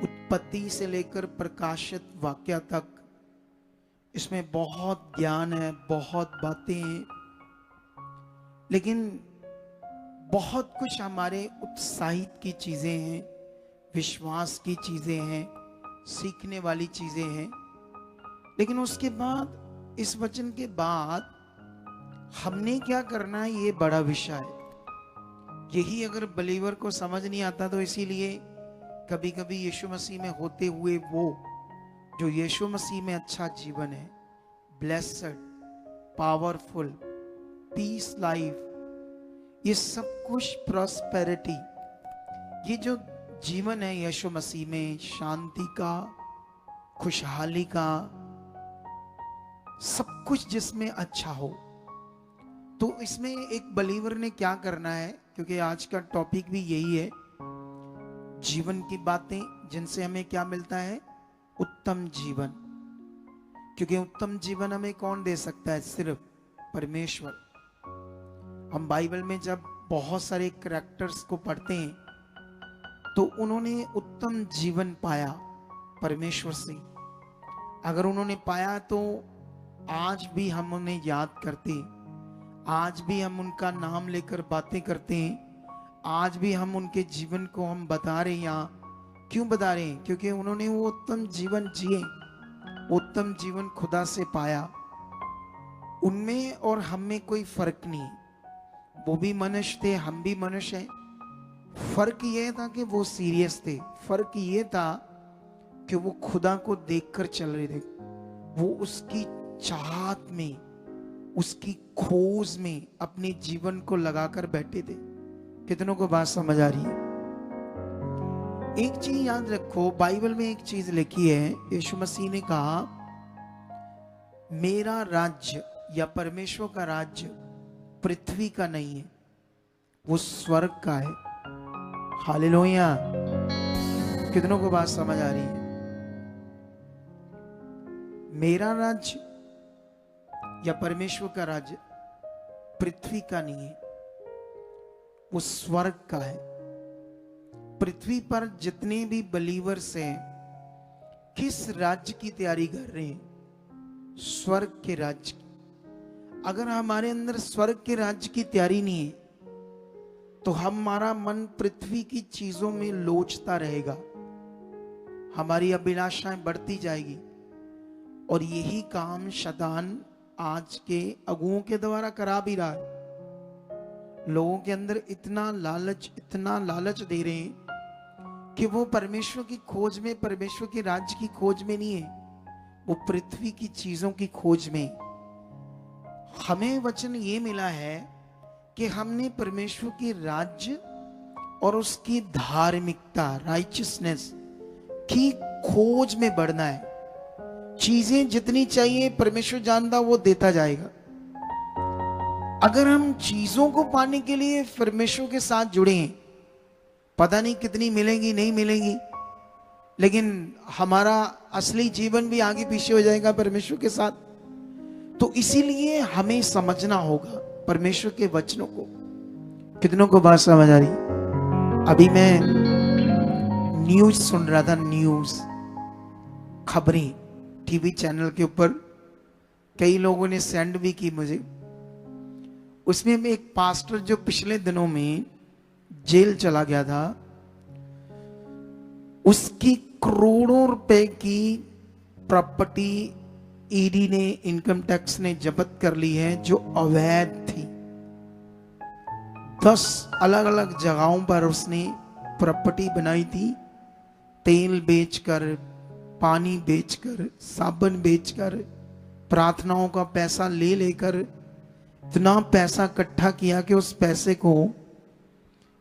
उत्पत्ति से लेकर प्रकाशित वाक्य तक इसमें बहुत ज्ञान है, बहुत बातें हैं, लेकिन बहुत कुछ हमारे उत्साहित की चीजें हैं, विश्वास की चीजें हैं, सीखने वाली चीजें हैं। लेकिन उसके बाद, इस वचन के बाद हमने क्या करना है, ये बड़ा विषय है। यही अगर बलीवर को समझ नहीं आता तो इसीलिए कभी कभी यीशु मसीह में होते हुए वो जो यीशु मसीह में अच्छा जीवन है, ब्लेस्ड, पावरफुल, पीस लाइफ, ये सब कुछ प्रॉस्पेरिटी, ये जो जीवन है यीशु मसीह में, शांति का, खुशहाली का, सब कुछ जिसमें अच्छा हो, तो इसमें एक बलीवर ने क्या करना है, क्योंकि आज का टॉपिक भी यही है, जीवन की बातें जिनसे हमें क्या मिलता है, उत्तम जीवन। क्योंकि उत्तम जीवन हमें कौन दे सकता है, सिर्फ परमेश्वर। हम बाइबल में जब बहुत सारे कैरेक्टर्स को पढ़ते हैं तो उन्होंने उत्तम जीवन पाया परमेश्वर से। अगर उन्होंने पाया तो आज भी हम उन्हें याद करते हैं, आज भी हम उनका नाम लेकर बातें करते हैं, आज भी हम उनके जीवन को हम बता रहे हैं। यहाँ क्यों बता रहे हैं? क्योंकि उन्होंने वो उत्तम जीवन जिए, उत्तम जीवन खुदा से पाया। उनमें और हम में कोई फर्क नहीं, वो भी मनुष्य थे, हम भी मनुष्य हैं। फर्क ये था कि वो सीरियस थे, फर्क ये था कि वो खुदा को देखकर चल रहे थे, वो उसकी चाहत में, उसकी खोज में अपने जीवन को लगाकर बैठे थे। कितनों को बात समझ आ रही है? एक चीज याद रखो, बाइबल में एक चीज लिखी है, यीशु मसीह ने कहा, मेरा राज्य या परमेश्वर का राज्य पृथ्वी का नहीं है, वो स्वर्ग का है। हालेलुया! कितनों को बात समझ आ रही है? मेरा राज्य या परमेश्वर का राज्य पृथ्वी का नहीं है, वो स्वर्ग का है। पृथ्वी पर जितने भी बलीवर्स हैं, किस राज्य की तैयारी कर रहे हैं? स्वर्ग के राज्य की। अगर हमारे अंदर स्वर्ग के राज्य की तैयारी नहीं है तो हमारा मन पृथ्वी की चीजों में लोचता रहेगा, हमारी अभिलाषाएं बढ़ती जाएगी। और यही काम शैतान आज के अगुओं के द्वारा करा भी रहा है। लोगों के अंदर इतना लालच दे रहे हैं कि वो परमेश्वर की खोज में, परमेश्वर के राज्य की खोज में नहीं है, वो पृथ्वी की चीजों की खोज में। हमें वचन ये मिला है कि हमने परमेश्वर के राज्य और उसकी धार्मिकता, राइचियसनेस की खोज में बढ़ना है। चीजें जितनी चाहिए परमेश्वर जानता, वो देता जाएगा। अगर हम चीजों को पाने के लिए परमेश्वर के साथ जुड़े हैं, पता नहीं कितनी मिलेंगी, नहीं मिलेंगी, लेकिन हमारा असली जीवन भी आगे पीछे हो जाएगा परमेश्वर के साथ। तो इसीलिए हमें समझना होगा परमेश्वर के वचनों को। कितनों को बात समझ आ रही? अभी मैं न्यूज सुन रहा था, न्यूज, खबरें टीवी चैनल के ऊपर, कई लोगों ने सेंड भी की मुझे। उसमें एक पास्टर जो पिछले दिनों में जेल चला गया था, उसकी करोड़ों रुपए की प्रॉपर्टी ईडी ने, इनकम टैक्स ने जब्त कर ली है, जो अवैध थी। 10 अलग अलग जगहों पर उसने प्रॉपर्टी बनाई थी, तेल बेचकर, पानी बेचकर, साबुन बेचकर, प्रार्थनाओं का पैसा ले लेकर इतना पैसा इकट्ठा किया कि उस पैसे को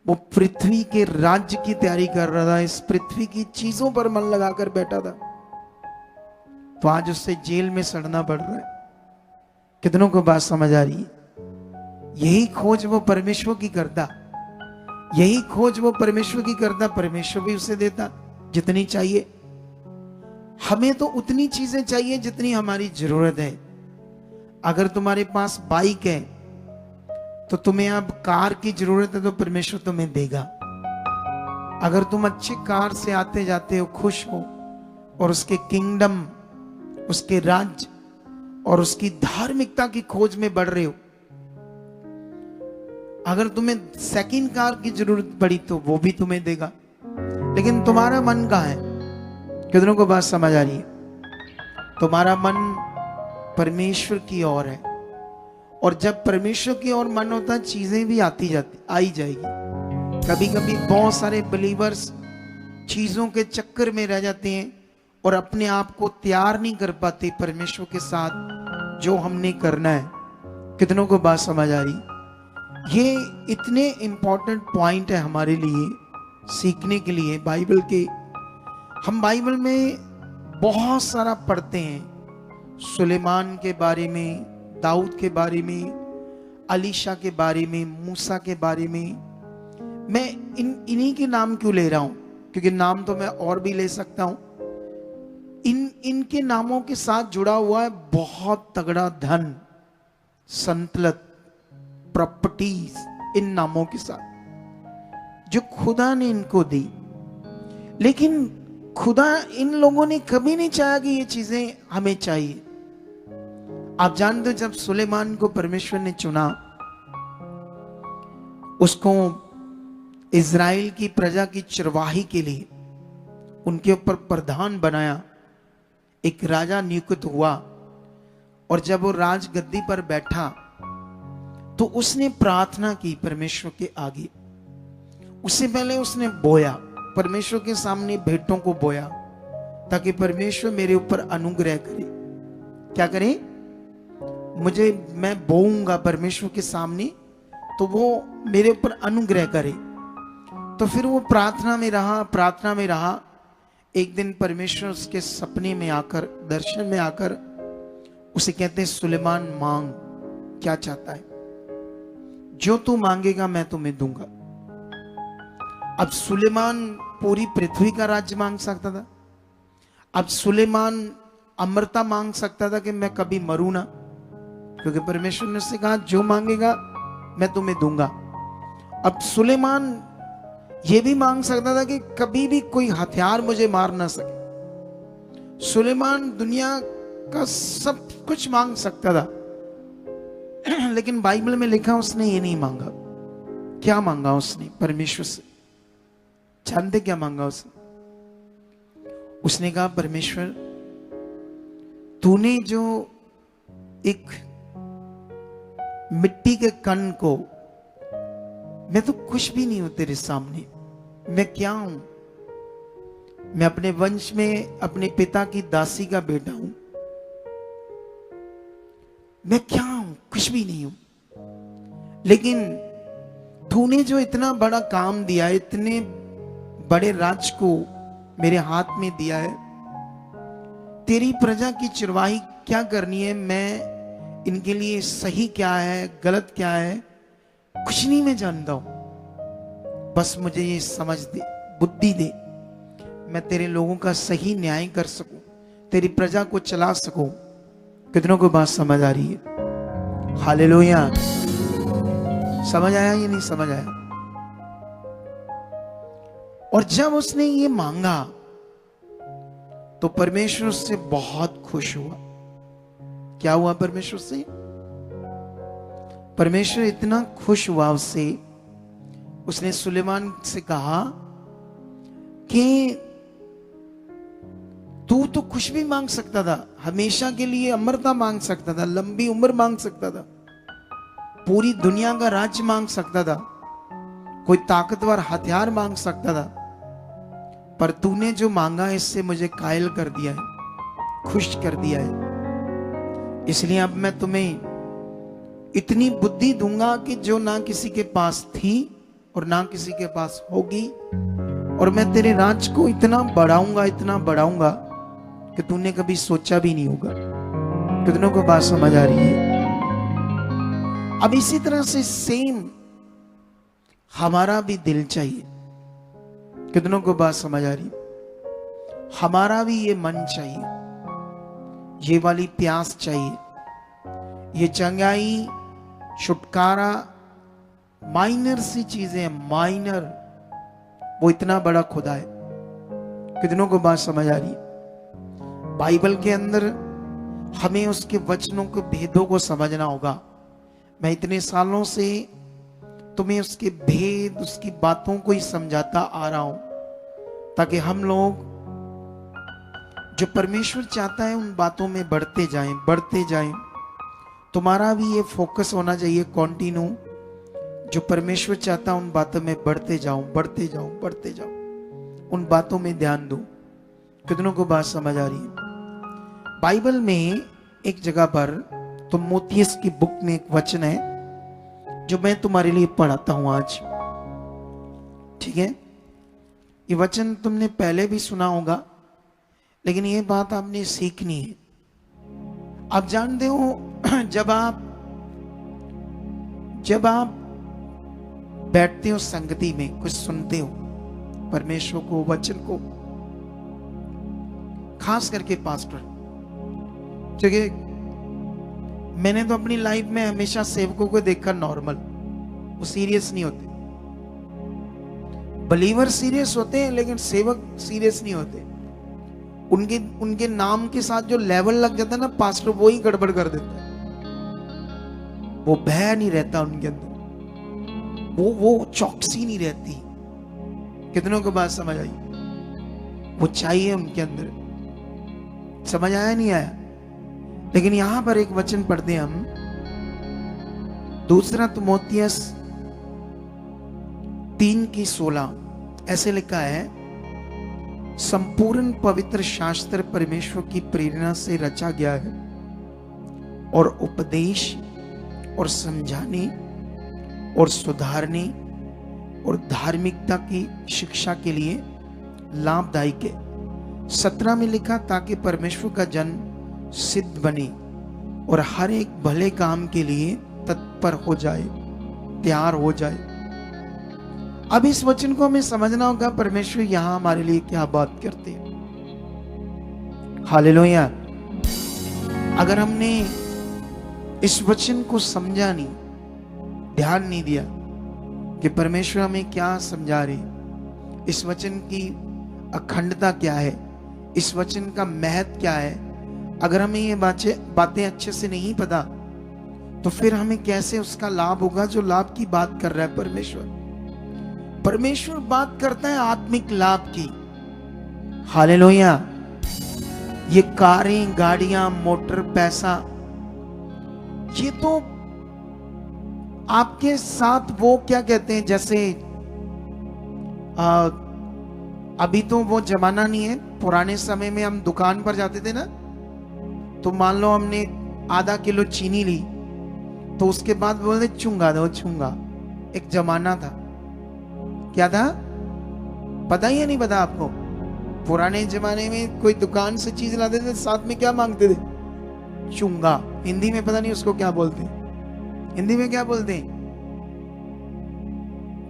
वो पृथ्वी के राज्य की तैयारी कर रहा था, इस पृथ्वी की चीजों पर मन लगाकर बैठा था। तो आज उससे जेल में सड़ना पड़ रहा है। कितनों को बात समझ आ रही है? यही खोज वो परमेश्वर की करता, यही खोज वो परमेश्वर की करता, परमेश्वर भी उसे देता जितनी चाहिए। हमें तो उतनी चीजें चाहिए जितनी हमारी जरूरत है। अगर तुम्हारे पास बाइक है तो तुम्हें अब कार की जरूरत है, तो परमेश्वर तुम्हें देगा। अगर तुम अच्छी कार से आते जाते हो, खुश हो, और उसके किंगडम, उसके राज्य और उसकी धार्मिकता की खोज में बढ़ रहे हो, अगर तुम्हें सेकंड कार की जरूरत पड़ी तो वो भी तुम्हें देगा। लेकिन तुम्हारा मन कहाँ है? कितनों को बात समझ आ रही है? तुम्हारा मन परमेश्वर की ओर है, और जब परमेश्वर की ओर मन होता है, चीजें भी आती जाती आई जाएगी। कभी कभी बहुत सारे बिलीवर्स चीजों के चक्कर में रह जाते हैं और अपने आप को तैयार नहीं कर पाते परमेश्वर के साथ जो हमने करना है। कितनों को बात समझ आ रही? ये इतने इंपॉर्टेंट पॉइंट है हमारे लिए सीखने के लिए बाइबल के। हम बाइबल में बहुत सारा पढ़ते हैं, सुलेमान के बारे में, दाऊद के बारे में, अलीशा के बारे में, मूसा के बारे में। मैं इन्हीं के नाम क्यों ले रहा हूं? क्योंकि नाम तो मैं और भी ले सकता हूं। इनके नामों के साथ जुड़ा हुआ है बहुत तगड़ा धन, संतलत, प्रॉपर्टीज, इन नामों के साथ जो खुदा ने इनको दी। लेकिन खुदा, इन लोगों ने कभी नहीं चाहा कि ये चीजें हमें चाहिए। आप जानते हो, जब सुलेमान को परमेश्वर ने चुना, उसको इज़राइल की प्रजा की चरवाही के लिए उनके ऊपर प्रधान बनाया, एक राजा नियुक्त हुआ। और जब वो राज गद्दी पर बैठा तो उसने प्रार्थना की परमेश्वर के आगे। उससे पहले उसने बोया, परमेश्वर के सामने भेंटों को बोया, ताकि परमेश्वर मेरे ऊपर अनुग्रह करे। क्या करे? मैं बोऊंगा परमेश्वर के सामने, तो वो मेरे ऊपर अनुग्रह करे। तो फिर वो प्रार्थना में रहा। एक दिन परमेश्वर उसके सपने में आकर, दर्शन में आकर उसे कहते हैं, सुलेमान मांग, क्या चाहता है? जो तू मांगेगा मैं तुम्हें दूंगा। अब सुलेमान पूरी पृथ्वी का राज्य मांग सकता था। अब सुलेमान अमरता मांग सकता था कि मैं कभी मरूं ना, क्योंकि परमेश्वर ने उससे कहा जो मांगेगा मैं तुम्हें दूंगा। अब सुलेमान ये भी मांग सकता था कि कभी भी कोई हथियार मुझे मार ना सके। सुलेमान दुनिया का सब कुछ मांग सकता था, लेकिन बाइबल में लिखा उसने ये नहीं मांगा। क्या मांगा उसने परमेश्वर से? जानते क्या मांगा उसने? उसने कहा, परमेश्वर, तूने जो एक मिट्टी के कण को, मैं तो कुछ भी नहीं हूं तेरे सामने, मैं क्या हूं? मैं अपने वंश में अपने पिता की दासी का बेटा हूं। मैं क्या हूं? कुछ भी नहीं हूं। लेकिन तूने जो इतना बड़ा काम दिया, इतने बड़े राज को मेरे हाथ में दिया है, तेरी प्रजा की चरवाही क्या करनी है, मैं इनके लिए सही क्या है, गलत क्या है, कुछ नहीं मैं जानता हूं। बस मुझे ये समझ दे, बुद्धि दे, मैं तेरे लोगों का सही न्याय कर सकूं, तेरी प्रजा को चला सकूं। कितनों को बात समझ आ रही है? हालेलुया। समझ आया या नहीं समझ आया? और जब उसने ये मांगा तो परमेश्वर उससे बहुत खुश हुआ। क्या हुआ परमेश्वर से? परमेश्वर इतना खुश हुआ उससे, उसने सुलेमान से कहा कि तू तो कुछ भी मांग सकता था, हमेशा के लिए अमरता मांग सकता था, लंबी उम्र मांग सकता था, पूरी दुनिया का राज्य मांग सकता था, कोई ताकतवर हथियार मांग सकता था, पर तूने जो मांगा इससे मुझे कायल कर दिया है, खुश कर दिया है। इसलिए अब मैं तुम्हें इतनी बुद्धि दूंगा कि जो ना किसी के पास थी और ना किसी के पास होगी, और मैं तेरे राज को इतना बढ़ाऊंगा कि तूने कभी सोचा भी नहीं होगा। कितनों को बात समझ आ रही है? अब इसी तरह से सेम हमारा भी दिल चाहिए। कितनों को बात समझ आ रही? हमारा भी ये मन चाहिए, ये वाली प्यास चाहिए, ये चंगाई, छुटकारा, माइनर सी चीजें, माइनर, वो इतना बड़ा खुदा है। कितनों को बात समझ आ रही है? बाइबल के अंदर हमें उसके वचनों के भेदों को समझना होगा। मैं इतने सालों से तुम्हें उसके भेद, उसकी बातों को ही समझाता आ रहा हूं, ताकि हम लोग जो परमेश्वर चाहता है उन बातों में बढ़ते जाएं, बढ़ते जाएं। तुम्हारा भी ये फोकस होना चाहिए कंटिन्यू, जो परमेश्वर चाहता है उन बातों में बढ़ते जाऊं, बढ़ते जाऊं, बढ़ते जाऊं, उन बातों में ध्यान दो। कितनों को बात समझ आ रही है? बाइबल में एक जगह पर, तो मोतियस की बुक में एक वचन है जो मैं तुम्हारे लिए पढ़ाता हूं आज, ठीक है? ये वचन तुमने पहले भी सुना होगा, लेकिन ये बात आपने सीखनी है। आप जानते हो, जब आप बैठते हो संगति में, कुछ सुनते हो परमेश्वर को, वचन को, खास करके पास्टर, क्योंकि मैंने तो अपनी लाइफ में हमेशा सेवकों को देखा नॉर्मल, वो सीरियस नहीं होते। बलीवर सीरियस होते हैं, लेकिन सेवक सीरियस नहीं होते। उनके नाम के साथ जो लेवल लग जाता है ना, पास्टर वो ही गड़बड़ कर देता है। वो भय नहीं रहता उनके अंदर, वो चौकसी नहीं रहती। कितनों को बात समझ आई? वो चाहिए उनके अंदर। समझ आया नहीं आया? लेकिन यहां पर एक वचन पढ़ते हैं हम, दूसरा तिमोथियस 3:16। ऐसे लिखा है, संपूर्ण पवित्र शास्त्र परमेश्वर की प्रेरणा से रचा गया है और उपदेश और समझाने और सुधारने और धार्मिकता की शिक्षा के लिए लाभदायक है। 17 में लिखा, ताकि परमेश्वर का जन सिद्ध बने और हर एक भले काम के लिए तत्पर हो जाए, तैयार हो जाए। अब इस वचन को हमें समझना होगा, परमेश्वर यहां हमारे लिए क्या बात करते हैं। हालेलुया। अगर हमने इस वचन को समझा नहीं, ध्यान नहीं दिया कि परमेश्वर हमें क्या समझा रहे, इस वचन की अखंडता क्या है, इस वचन का महत्व क्या है, अगर हमें ये बातें अच्छे से नहीं पता, तो फिर हमें कैसे उसका लाभ होगा? जो लाभ की बात कर रहा है परमेश्वर बात करता है आत्मिक लाभ की। हालेलुया। ये कारें, गाड़ियां, मोटर, पैसा, ये तो आपके साथ वो क्या कहते हैं, जैसे अभी तो वो जमाना नहीं है। पुराने समय में हम दुकान पर जाते थे ना, तो मान लो हमने आधा किलो चीनी ली, तो उसके बाद बोलते चुंगा दो, चुंगा। एक जमाना था, क्या था पता ही है? नहीं पता आपको? पुराने जमाने में कोई दुकान से चीज लाते थे, साथ में क्या मांगते थे? चुंगा। हिंदी में पता नहीं उसको क्या बोलते हैं। हिंदी में क्या बोलते हैं?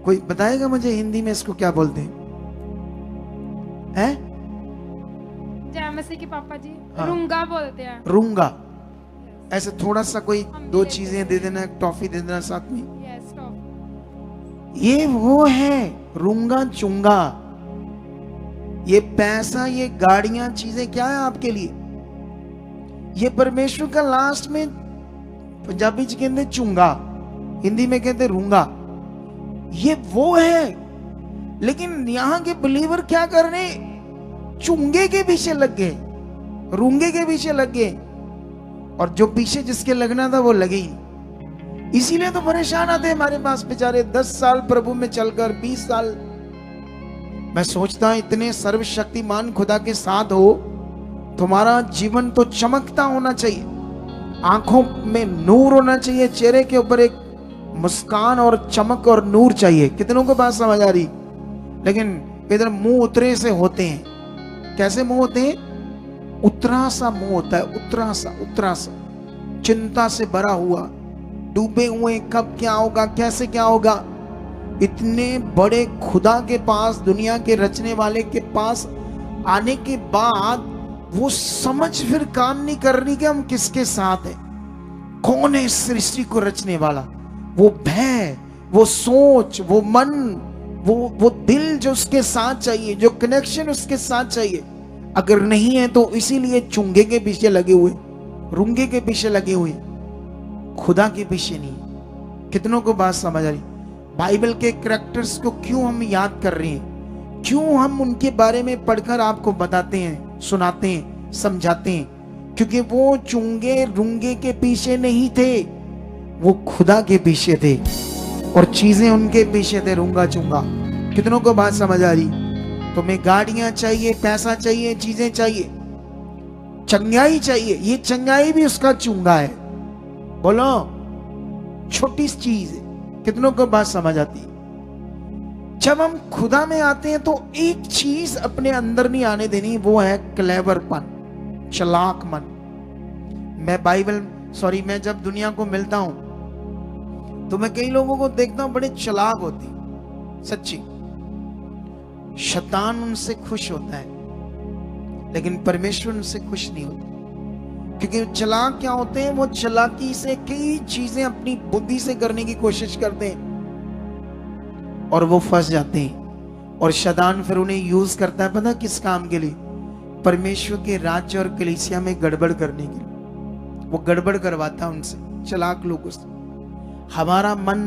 कोई बताएगा मुझे हिंदी में इसको क्या बोलते हैं? जय मसीह के पापा जी। हाँ। रूंगा बोलते हैं। रूंगा। ऐसे थोड़ा सा कोई दो चीजें दे देना, टॉफी दे देना साथ में। Yes, toffee. ये वो है रूंगा चुंगा। ये पैसा, ये गाड़ियां, चीजें क्या है आपके लिए? ये परमेश्वर का लास्ट में पंजाबी च कहते चुंगा, हिंदी में कहते रूंगा। ये वो है। लेकिन यहां के बिलीवर क्या कर रहे? चुंगे के पीछे लग गए, रूंगे के पीछे लग गए, और जो पीछे जिसके लगना था वो लगे ही। इसीलिए तो परेशान आते हैं हमारे पास बेचारे। 10 साल प्रभु में चलकर, 20 साल। मैं सोचता हूं इतने सर्वशक्तिमान खुदा के साथ हो, तुम्हारा जीवन तो चमकता होना चाहिए, आंखों में नूर होना चाहिए, चेहरे के ऊपर एक मुस्कान और चमक और नूर चाहिए। कितनों को बात समझ आ रही? लेकिन इधर मुंह उतरे से होते हैं। कैसे मुंह होते हैं? उतरा सा मुंह होता है, उतरा सा, चिंता से भरा हुआ, डूबे हुए, कब क्या होगा, कैसे क्या होगा। इतने बड़े खुदा के पास, दुनिया के रचने वाले के पास आने के बाद वो समझ फिर काम नहीं कर रही कि हम किसके साथ हैं। कौन है इस सृष्टि को रचने वाला? वो भय, वो सोच, वो मन, वो दिल जो उसके साथ चाहिए, जो कनेक्शन उसके साथ चाहिए, अगर नहीं है तो इसीलिए चुंगे के पीछे लगे हुए, रुंगे के पीछे लगे हुए, खुदा के पीछे नहीं। कितनों को बात समझ आ रही? बाइबल के कैरेक्टर्स को क्यों हम याद कर रहे हैं, क्यों हम उनके बारे में पढ़कर आपको बताते हैं, सुनाते हैं, समझाते हैं? क्योंकि वो चुंगे रुंगे के पीछे नहीं थे, वो खुदा के पीछे थे और चीजें उनके पीछे थे, रुंगा चुंगा। कितनों को बात समझ आ रही? तुम्हें गाड़ियां चाहिए, पैसा चाहिए, चीजें चाहिए, चंगाई चाहिए, ये चंगाई भी उसका चुंगा है। बोलो, छोटी सी चीज है। कितनों को बात समझ आती? जब हम खुदा में आते हैं तो एक चीज अपने अंदर नहीं आने देनी, वो है क्लेवरपन, चालाक मन। मैं जब दुनिया को मिलता हूं तो मैं कई लोगों को देखता हूं बड़े चालाक होती, सच्ची। शैतान उनसे खुश होता है लेकिन परमेश्वर उनसे खुश नहीं होता। क्योंकि चालाक क्या होते हैं? वो चालाकी से कई चीजें अपनी बुद्धि से करने की कोशिश करते हैं और वो फंस जाते हैं। और शैतान फिर उन्हें यूज करता है, पता किस काम के लिए? परमेश्वर के राज्य और कलीसिया में गड़बड़ करने के लिए। वो गड़बड़ करवाता है उनसे, चालाक लोगों से। हमारा मन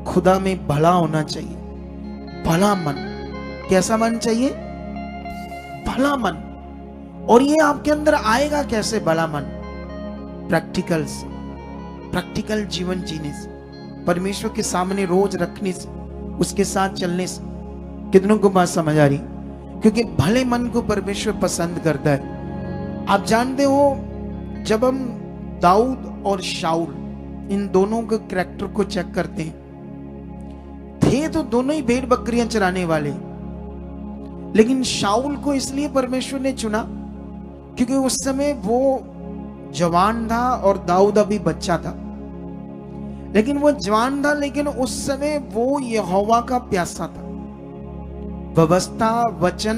खुदा में भला होना चाहिए, भला मन। कैसा मन चाहिए? भला मन। और ये आपके अंदर आएगा कैसे भला मन? प्रैक्टिकल से, प्रैक्टिकल जीवन जीने से, परमेश्वर के सामने रोज रखने से, उसके साथ चलने से। कितनों को बात समझ आ रही? क्योंकि भले मन को परमेश्वर पसंद करता है। आप जानते हो, जब हम दाऊद और शाऊल इन दोनों के कैरेक्टर को चेक करते हैं, थे तो दोनों ही भेड़ बकरियां चराने वाले, लेकिन शाऊल को इसलिए परमेश्वर ने चुना क्योंकि उस समय वो जवान था और दाऊद अभी बच्चा था। लेकिन वो जवान था, लेकिन उस समय वो यहोवा का प्यासा था, व्यवस्था, वचन,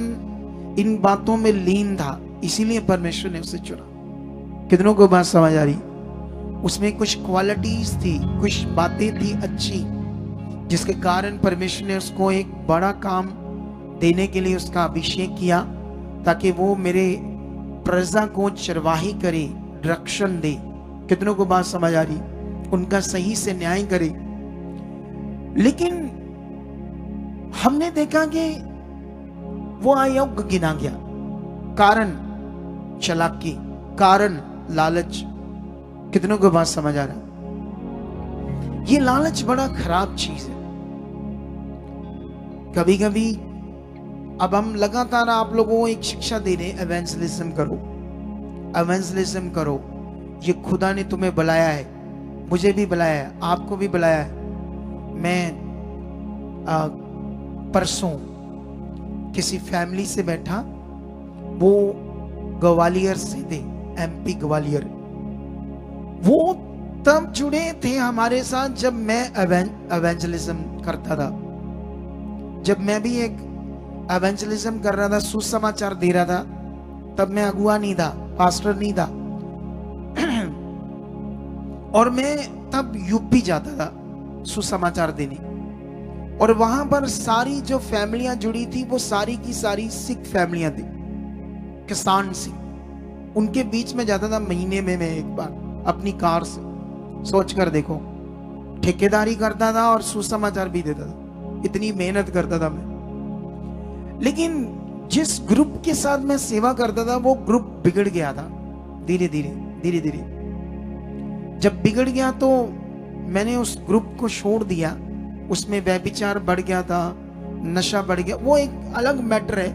इन बातों में लीन था, इसीलिए परमेश्वर ने उसे चुना। कितनों को बात समझ आ रही? उसमें कुछ क्वालिटीज थी, कुछ बातें थी अच्छी, जिसके कारण परमेश्वर ने उसको एक बड़ा काम देने के लिए उसका अभिषेक किया, ताकि वो मेरे प्रजा को चरवाही करे, रक्षण दे। कितनों को बात समझ आ रही? उनका सही से न्याय करे। लेकिन हमने देखा कि वो अयोग्य गिना गया। कारण चालाकी, कारण लालच। कितनों को बात समझ आ रहा? ये लालच बड़ा खराब चीज है। कभी कभी अब हम लगातार आप लोगों को एक शिक्षा दे रहे हैं, एवेंजलिज्म करो, एवेंजलिज्म करो। ये खुदा ने तुम्हें बुलाया है, मुझे भी बुलाया है, आपको भी बुलाया है। मैं परसों किसी फैमिली से बैठा, वो ग्वालियर से थे, एमपी ग्वालियर। वो तब जुड़े थे हमारे साथ जब मैं एवेंजलिज्म करता था, जब मैं भी एक एवेंजलिज्म कर रहा था, सुसमाचार दे रहा था। तब मैं अगुआ नहीं था, पास्टर नहीं था। और मैं तब यूपी जाता था सुसमाचार देने, और वहां पर सारी जो फैमिलियां जुड़ी थी वो सारी की सारी सिख फैमिलियां थी, किसान सिख। उनके बीच में जाता था महीने में मैं एक बार अपनी कार से। सोच कर देखो, ठेकेदारी करता था और सुसमाचार भी देता था, इतनी मेहनत करता था मैं। लेकिन जिस ग्रुप के साथ मैं सेवा करता था वो ग्रुप बिगड़ गया था, धीरे धीरे। जब बिगड़ गया तो मैंने उस ग्रुप को छोड़ दिया। उसमें व्यभिचार बढ़ गया था, नशा बढ़ गया। वो एक अलग मैटर है,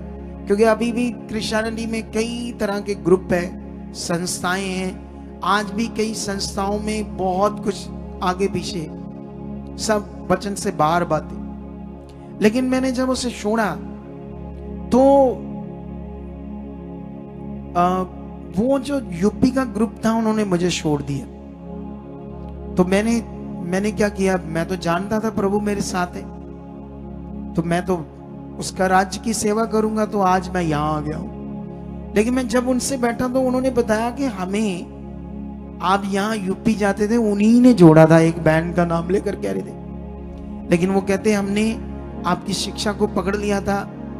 क्योंकि अभी भी क्रिश्चियनिटी में कई तरह के ग्रुप है, संस्थाएं हैं। आज भी कई संस्थाओं में बहुत कुछ आगे पीछे, सब वचन से बाहर बातें। लेकिन मैंने जब उसे छोड़ा तो वो जो यूपी का ग्रुप था उन्होंने मुझे छोड़ दिया। तो मैंने क्या किया, मैं तो जानता था प्रभु मेरे साथ है, तो मैं तो उसका राज्य की सेवा करूंगा। तो आज मैं यहाँ आ गया हूं। लेकिन मैं जब उनसे बैठा तो उन्होंने बताया कि हमें, आप यहाँ यूपी जाते थे, उन्हीं ने जोड़ा था, एक बैंड का नाम लेकर कह रहे थे। लेकिन वो कहते हमने आपकी शिक्षा को पकड़ लिया था,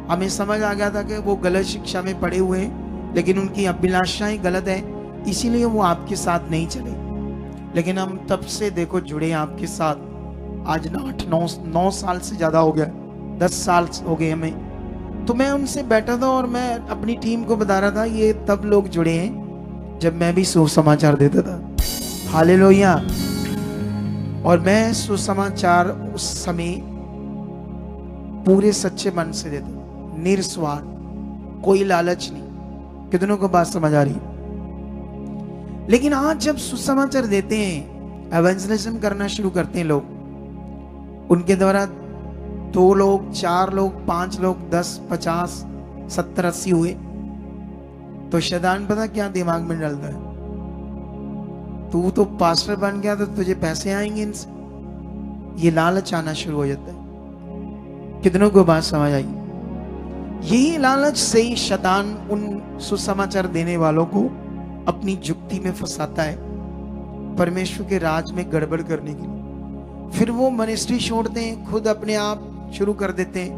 हमें समझ आ गया था कि वो गलत शिक्षा में पड़े हुए हैं, लेकिन उनकी अभिलाषाएं गलत है, इसीलिए वो आपके साथ नहीं चले। लेकिन हम तब से देखो जुड़े हैं आपके साथ, आज 8-9 साल से ज्यादा हो गया, 10 साल हो गए हमें। तो मैं उनसे बैठा था और मैं अपनी टीम को बता रहा था, ये तब लोग जुड़े हैं जब मैं भी सुसमाचार देता था। हालेलुया। और मैं सुसमाचार उस समय पूरे सच्चे मन से देता, निस्वार्थ, कोई लालच नहीं। कितनों को बात समझ आ रही है? लेकिन आज जब सुसमाचार देते हैं, एवेंजलिज्म करना शुरू करते हैं लोग, उनके द्वारा 2 लोग, 4 लोग, 5 लोग, 10, 50, 70, 80 हुए, तो शैतान पता क्या दिमाग में डालता है, तू तो पास्टर बन गया तो तुझे पैसे आएंगे इनसे, ये लालच आना शुरू हो जाता है। कितनों को बात समझ आई? यही लालच से ही शैतान उन सुसमाचार देने वालों को अपनी जुक्ति में फंसाता है, परमेश्वर के राज में गड़बड़ करने के लिए। फिर वो मिनिस्ट्री छोड़ते हैं, खुद अपने आप शुरू कर देते हैं,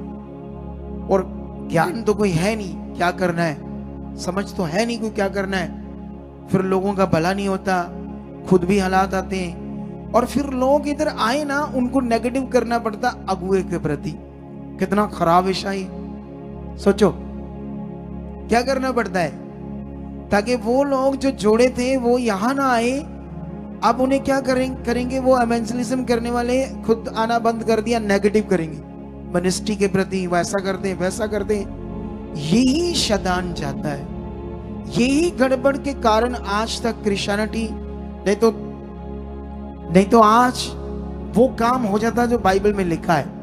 और ज्ञान तो कोई है नहीं, क्या करना है, समझ तो है नहीं कोई क्या करना है। फिर लोगों का भला नहीं होता, खुद भी हालात आते हैं, और फिर लोग इधर आए ना, उनको नेगेटिव करना पड़ता अगुए के प्रति। कितना खराब विषय है, सोचो क्या करना पड़ता है, ताकि वो लोग जो जोड़े थे वो यहां ना आए। अब उन्हें क्या करेंगे वो एवेंजलिज्म करने वाले, खुद आना बंद कर दिया, नेगेटिव करेंगे मिनिस्ट्री के प्रति, वैसा करते वैसा करते। यही शैतान चाहता है, यही गड़बड़ के कारण आज तक क्रिश्चियनिटी, नहीं तो आज वो काम हो जाता जो बाइबल में लिखा है।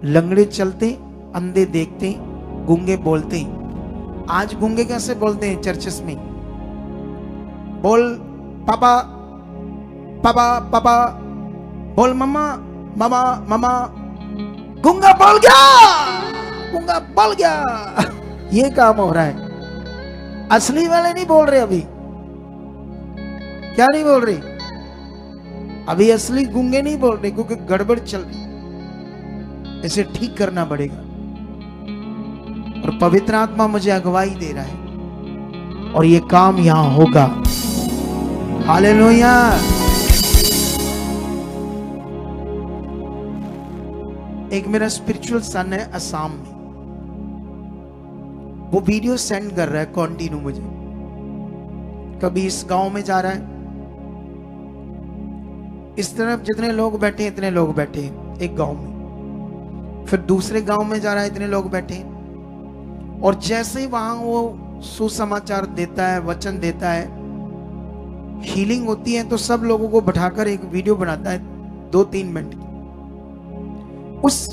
लंगड़े चलते, अंधे देखते, गूंगे बोलते। आज गूंगे कैसे बोलते हैं चर्चेस में? बोल पापा पापा पापा, बोल मम्मा मामा मामा, गूंगा बोल गया, गूंगा बोल गया। ये काम हो रहा है। असली वाले नहीं बोल रहे अभी। क्या नहीं बोल रहे अभी? असली गूंगे नहीं बोल रहे, क्योंकि गड़बड़ चल रही, इसे ठीक करना पड़ेगा। और पवित्र आत्मा मुझे अगुवाई दे रहा है, और ये काम यहां होगा। हालेलुया। एक मेरा स्पिरिचुअल सन है असम में, वो वीडियो सेंड कर रहा है कंटिन्यू मुझे। कभी इस गांव में जा रहा है, इस तरफ जितने लोग बैठे इतने लोग बैठे एक गांव में, फिर दूसरे गांव में जा रहा है, इतने लोग बैठे। और जैसे ही वहां वो सुसमाचार देता है, वचन देता है, हीलिंग होती है, तो सब लोगों को बैठाकर एक वीडियो बनाता है 2-3 मिनट की।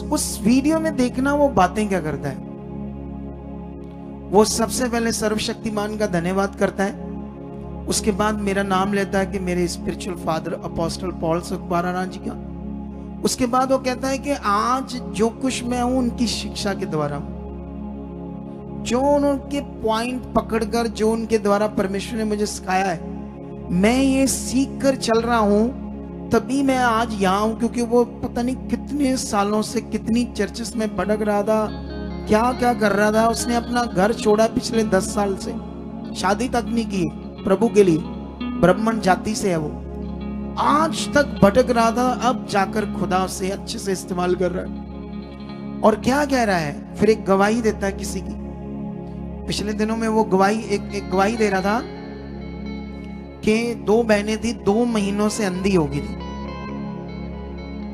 उस वीडियो में देखना वो बातें क्या करता है। वो सबसे पहले सर्वशक्तिमान का धन्यवाद करता है, उसके बाद मेरा नाम लेता है कि मेरे स्पिरिचुअल फादर अपोस्टल पॉल सुखबाराना जी का। उसके बाद वो कहता है कि आज जो कुछ मैं हूं उनकी शिक्षा के द्वारा हूं, जो उनके पॉइंट पकड़कर, जो उनके द्वारा परमेश्वर ने मुझे सिखाया है, मैं ये सीख कर चल रहा हूं, तभी मैं आज यहां हूं। क्योंकि वो पता नहीं कितने सालों से कितनी चर्चेस में भटक रहा था, क्या क्या कर रहा था। उसने अपना घर छोड़ा पिछले 10 साल से, शादी तक नहीं की प्रभु के लिए, ब्राह्मण जाति से है वो, आज तक भटक रहा था, अब जाकर खुदा से अच्छे से इस्तेमाल कर रहा है। और क्या कह रहा है, फिर एक गवाही देता है किसी की। पिछले दिनों में वो गवाही एक गवाही दे रहा था कि 2 बहनें थी, 2 महीनों से अंधी हो गई थी,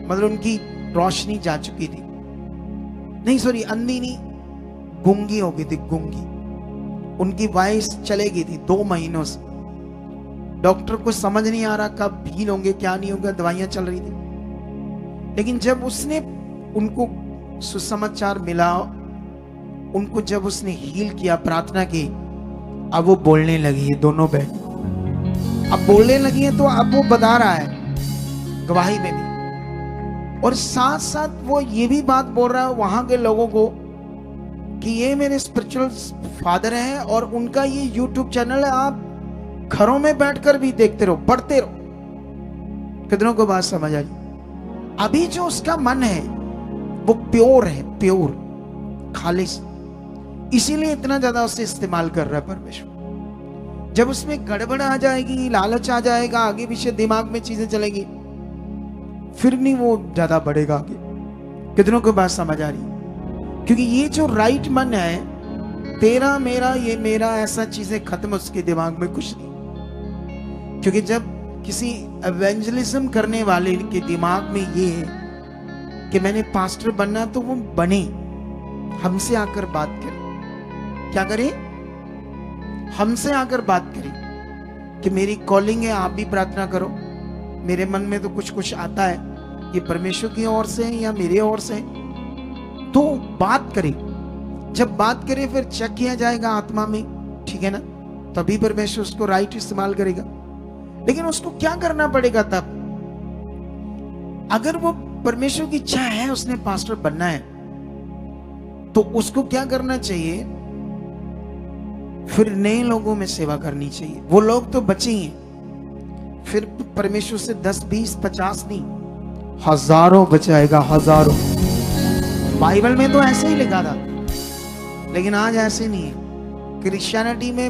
मतलब उनकी रोशनी जा चुकी थी, नहीं सॉरी अंधी नहीं, गूंगी हो गई थी, गूंगी, उनकी वॉइस चले गई थी 2 महीनों से। डॉक्टर को समझ नहीं आ रहा कब हील होंगे, क्या नहीं होगा, दवाइयां चल रही थी। लेकिन जब उसने उनको सुसमाचार मिला, उनको जब उसने हील किया, प्रार्थना की, अब वो बोलने लगी है, दोनों बहन अब बोलने लगी है। तो अब वो बता रहा है गवाही में भी, और साथ साथ वो ये भी बात बोल रहा है वहां के लोगों को कि ये मेरे स्पिरिचुअल फादर हैं, और उनका ये यूट्यूब चैनल है, आप घरों में बैठकर भी देखते रहो, पढ़ते रहो। कितनों को बात समझ आई? अभी जो उसका मन है वो प्योर है, प्योर, खालिस, इसीलिए इतना ज्यादा उसे इस्तेमाल कर रहा है परमेश्वर। जब उसमें गड़बड़ आ जाएगी, लालच आ जाएगा, आगे पीछे दिमाग में चीजें चलेगी, फिर नहीं वो ज्यादा बढ़ेगा आगे। कितनों को बात समझ आ रही? क्योंकि ये जो राइट मन है, तेरा मेरा, ये मेरा, ऐसा चीजें खत्म उसके दिमाग में कुछ नहीं। क्योंकि जब किसी एवेंजलिज्म करने वाले के दिमाग में ये है कि मैंने पास्टर बनना, तो वो बने, हमसे आकर बात करे। क्या करे? हमसे आकर बात करे कि मेरी कॉलिंग है, आप भी प्रार्थना करो, मेरे मन में तो कुछ कुछ आता है, ये परमेश्वर की ओर से है या मेरे ओर से है, तो बात करे। जब बात करे फिर चेक किया जाएगा आत्मा में, ठीक है ना, तभी परमेश्वर उसको राइट इस्तेमाल करेगा। लेकिन उसको क्या करना पड़ेगा तब? अगर वो परमेश्वर की इच्छा है, उसने पास्टर बनना है, तो उसको क्या करना चाहिए? फिर नए लोगों में सेवा करनी चाहिए। वो लोग तो बचे ही हैं, फिर परमेश्वर से 10, 20, 50 नहीं, हजारों बचाएगा, हजारों। बाइबल में तो ऐसे ही लिखा था, लेकिन आज ऐसे नहीं है। क्रिश्चियनिटी में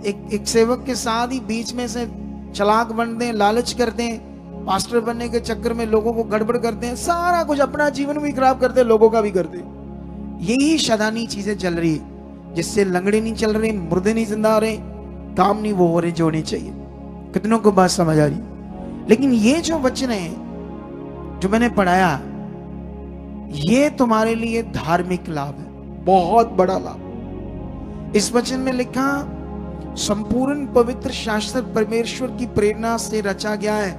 एक सेवक के साथ ही बीच में से चालाक बनते हैं, लालच करते हैं, पास्टर बनने के चक्कर में लोगों को गड़बड़ करते हैं, सारा कुछ, अपना जीवन भी खराब करते हैं, लोगों का भी करते हैं। यही शैतानी चीजें चल रही है, जिससे लंगड़े नहीं चल रहे, मुर्दे नहीं जिंदा हो रहे, काम नहीं वो हो रहे जो होने चाहिए। कितनों को बात समझ आ रही? लेकिन ये जो वचन है जो मैंने पढ़ाया, ये तुम्हारे लिए धार्मिक लाभ है, बहुत बड़ा लाभ। इस वचन में लिखा, संपूर्ण पवित्र शास्त्र परमेश्वर की प्रेरणा से रचा गया है।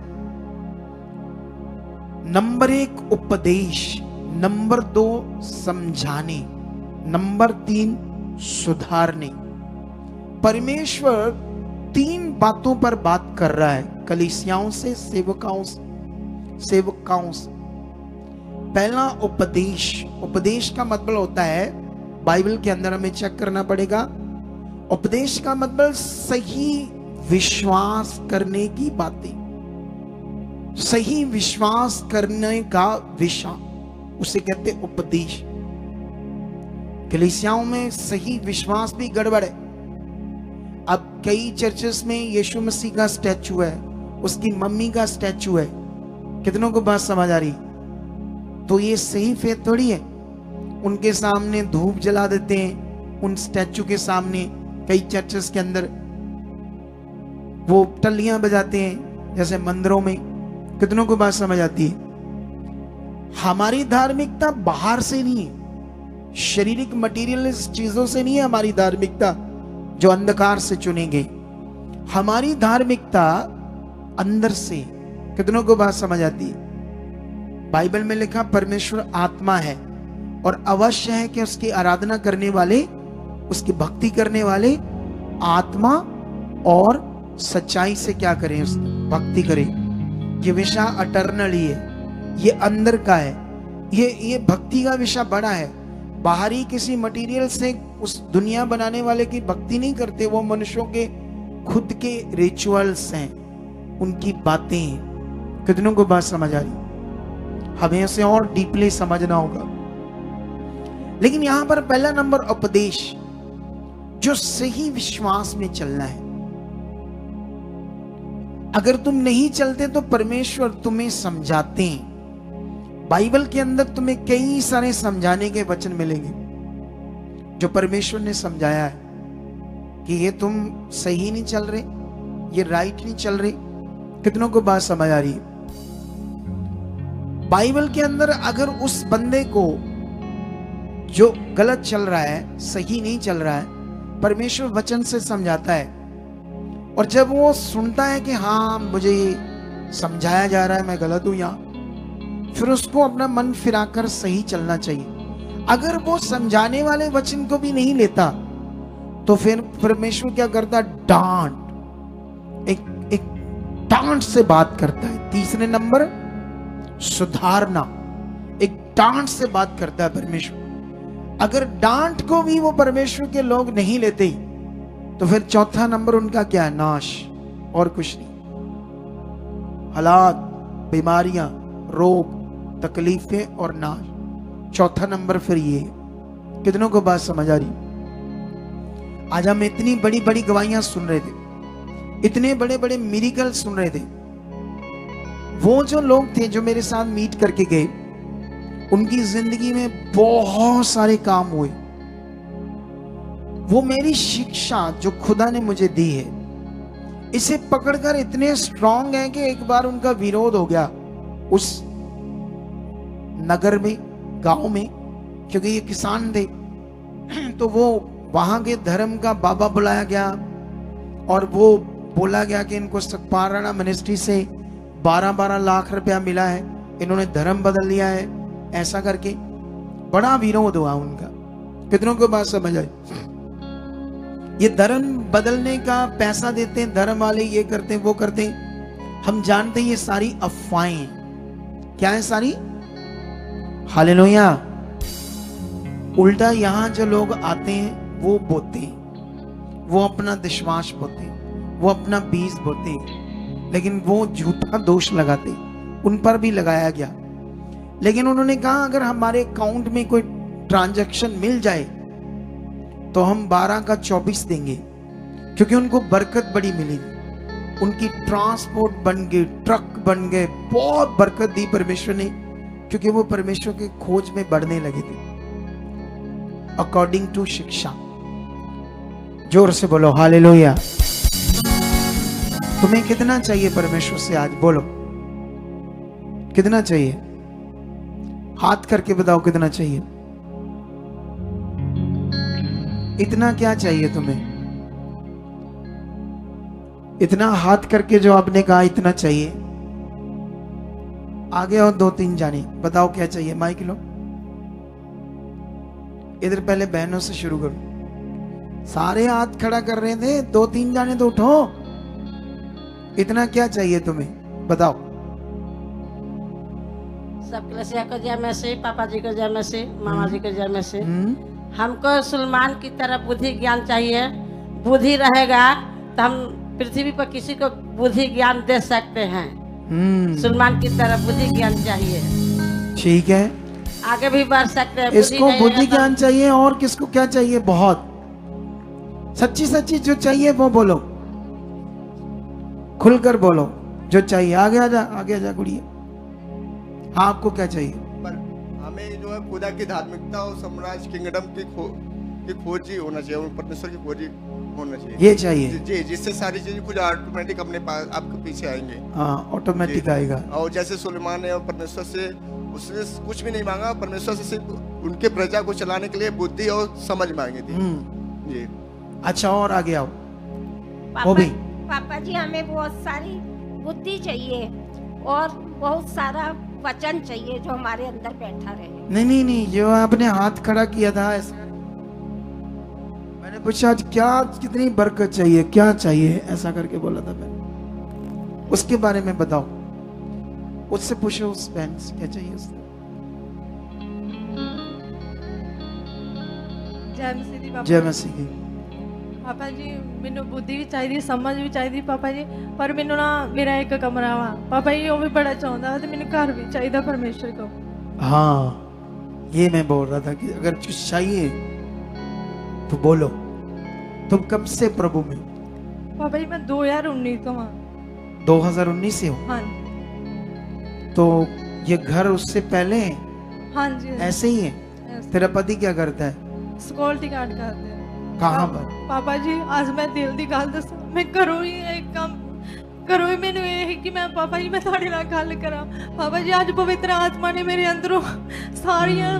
नंबर 1 उपदेश, नंबर 2 समझाने, नंबर 3 सुधारने। परमेश्वर 3 बातों पर बात कर रहा है, कलीसियाओं से, सेवकाओं से। पहला उपदेश। उपदेश का मतलब होता है, बाइबल के अंदर हमें चेक करना पड़ेगा, उपदेश का मतलब सही विश्वास करने की बातें, सही विश्वास करने का विषय, उसे कहते उपदेश। कलीसियाओं में सही विश्वास भी गड़बड़ है। अब कई चर्चेस में यीशु मसीह का स्टैचू है, उसकी मम्मी का स्टैचू है। कितनों को बात समझ आ रही? तो ये सही फेथ थोड़ी है। उनके सामने धूप जला देते हैं, उन स्टैचू के सामने। कई चर्चेस के अंदर वो टलियां बजाते हैं जैसे मंदिरों में। कितनों को बात समझ आती है? हमारी धार्मिकता बाहर से नहीं है, शारीरिक मटीरियलिस्ट चीजों से नहीं है हमारी धार्मिकता जो अंधकार से चुनेंगे। हमारी धार्मिकता अंदर से। कितनों को बात समझ आती है? बाइबल में लिखा, परमेश्वर आत्मा है और अवश्य है कि उसकी आराधना करने वाले, उसकी भक्ति करने वाले आत्मा और सच्चाई से क्या करें? उसकी भक्ति करें। ये विषय अटर्नल ही है, ये अंदर का है। ये भक्ति का विषय बड़ा है। बाहरी किसी मटेरियल से उस दुनिया बनाने वाले की भक्ति नहीं करते, वो मनुष्यों के खुद के रिचुअल्स हैं, उनकी बातें हैं। कितनों को बात समझ आ रही? हमें उसे और डीपली समझना होगा। लेकिन यहां पर पहला नंबर उपदेश, जो सही विश्वास में चलना है। अगर तुम नहीं चलते तो परमेश्वर तुम्हें समझाते हैं। बाइबल के अंदर तुम्हें कई सारे समझाने के वचन मिलेंगे जो परमेश्वर ने समझाया है कि ये तुम सही नहीं चल रहे, ये राइट नहीं चल रहे। कितनों को बात समझ आ रही है? बाइबल के अंदर अगर उस बंदे को जो गलत चल रहा है, सही नहीं चल रहा है, परमेश्वर वचन से समझाता है, और जब वो सुनता है कि हाँ मुझे ये समझाया जा रहा है, मैं गलत हूं यहां, फिर उसको अपना मन फिराकर सही चलना चाहिए। अगर वो समझाने वाले वचन को भी नहीं लेता तो फिर परमेश्वर क्या करता? डांट, एक डांट से बात करता है। तीसरे नंबर सुधारना, एक डांट से बात करता है परमेश्वर। अगर डांट को भी वो परमेश्वर के लोग नहीं लेते तो फिर चौथा नंबर उनका क्या है? नाश, और कुछ नहीं। हालात, बीमारियां, रोग, तकलीफें और नाश। चौथा नंबर फिर ये। कितनों को बात समझ आ रही? आज हम इतनी बड़ी बड़ी गवाहियां सुन रहे थे, इतने बड़े बड़े मिरेकल सुन रहे थे। वो जो लोग थे जो मेरे साथ मीट करके गए, उनकी जिंदगी में बहुत सारे काम हुए। वो मेरी शिक्षा जो खुदा ने मुझे दी है, इसे पकड़कर इतने स्ट्रांग है कि एक बार उनका विरोध हो गया उस नगर में, गांव में, क्योंकि ये किसान थे। तो वो वहां के धर्म का बाबा बुलाया गया और वो बोला गया कि इनको सकपाराना मिनिस्ट्री से 12-12 लाख रुपया मिला है, इन्होंने धर्म बदल लिया है, ऐसा करके बड़ा विरोध हुआ उनका। कितनों को बात समझ आई? ये धर्म बदलने का पैसा देते हैं धर्म वाले, ये करते हैं वो करते हैं। हम जानते हैं ये सारी अफवाहें हैं। क्या है सारी? हालेलुया। उल्टा यहां जो लोग आते हैं वो बोते हैं, वो अपना विश्वास बोते हैं, वो अपना बीज बोते हैं, लेकिन वो झूठा दोष लगाते, उन पर भी लगाया गया। लेकिन उन्होंने कहा अगर हमारे अकाउंट में कोई ट्रांजैक्शन मिल जाए तो हम 12 का 24 देंगे, क्योंकि उनको बरकत बड़ी मिली। उनकी ट्रांसपोर्ट बन गई, ट्रक बन गए, बहुत बरकत दी परमेश्वर ने, क्योंकि वो परमेश्वर के खोज में बढ़ने लगे थे अकॉर्डिंग टू शिक्षा। जोर से बोलो हालेलुया। तुम्हें कितना चाहिए परमेश्वर से आज? बोलो कितना चाहिए? हाथ करके बताओ कितना चाहिए? इतना क्या चाहिए तुम्हें? इतना हाथ करके जो आपने कहा इतना चाहिए। आगे और 2-3 जाने बताओ क्या चाहिए? माइक लो, इधर पहले बहनों से शुरू करो। सारे हाथ खड़ा कर रहे थे, 2-3 जाने तो उठो। इतना क्या चाहिए तुम्हें? बताओ। सब कलेसिया को जय मसीह, पापा जी को जय मसीह, मामा जी को जय मसीह। हमको सुलेमान की तरह बुद्धि ज्ञान चाहिए। बुद्धि रहेगा तो हम पृथ्वी पर किसी को बुद्धि ज्ञान दे सकते हैं। सुलेमान की तरह बुद्धि ज्ञान चाहिए। ठीक है, आगे भी बढ़ सकते हैं। इसको बुद्धि ज्ञान चाहिए। और किसको क्या चाहिए? बहुत सच्ची सच्ची जो चाहिए वो बोलो, खुलकर बोलो जो चाहिए। आगे आजा, आगे आजा गुड़िया। हाँ, आपको क्या चाहिए? पर हमें जो है खुदा की धार्मिकता और साम्राज्य किंगडम की खोजी होना चाहिए, और परमेश्वर की खोजी होना चाहिए। ये चाहिए जी, जिससे सारी चीजें खुद ऑटोमेटिक अपने पास आपके पीछे आएंगे। हाँ, ऑटोमेटिक आएगा। और जैसे सुलेमान ने और परमेश्वर से उसने कुछ भी नहीं मांगा, परमेश्वर से सिर्फ उनके प्रजा को चलाने के लिए बुद्धि और समझ मांगी थी। जी। अच्छा, और आगे आओ। वो भी पापा जी, हमें बहुत सारी बुद्धि चाहिए और बहुत सारा वचन चाहिए जो हमारे अंदर बैठा रहे। नहीं नहीं नहीं, जो आपने हाथ खड़ा किया था ऐसा, मैंने पूछा आज क्या, कितनी बरकत चाहिए, क्या चाहिए, ऐसा करके बोला था मैंने। उसके बारे में बताओ, उससे पूछो, उस बहन से क्या चाहिए उससे। जय मसीह दी पापा। जय मसीह की। पापा जी, मैनू बुद्धि भी चाहिए, समझ भी चाहिए पापा जी, पर मैनू ना मेरा एक कमरा वा पापा जी, वो भी बड़ा चाहता तो मैनू घर भी चाहिए परमेश्वर को। हाँ, ये मैं बोल रहा था कि अगर कुछ चाहिए तो बोलो। तुम कब से प्रभु में? पापा जी, मैं 2019 तो हाँ। 2019 से हो? हाँ तो ये घर उससे पहले है? हाँ जी, ऐसे ही है। तेरा पति क्या करता है? सिक्योरिटी गार्ड करते हैं। कहाँ पर? पापा जी, आज मैं दिल की गल दस, मैं घरों ही एक काम घरों ही मैंने ये है कि मैं पापा जी मैं थोड़े नाल गल करा। पापा जी, आज पवित्र आत्मा ने मेरे अंदरों सारियां,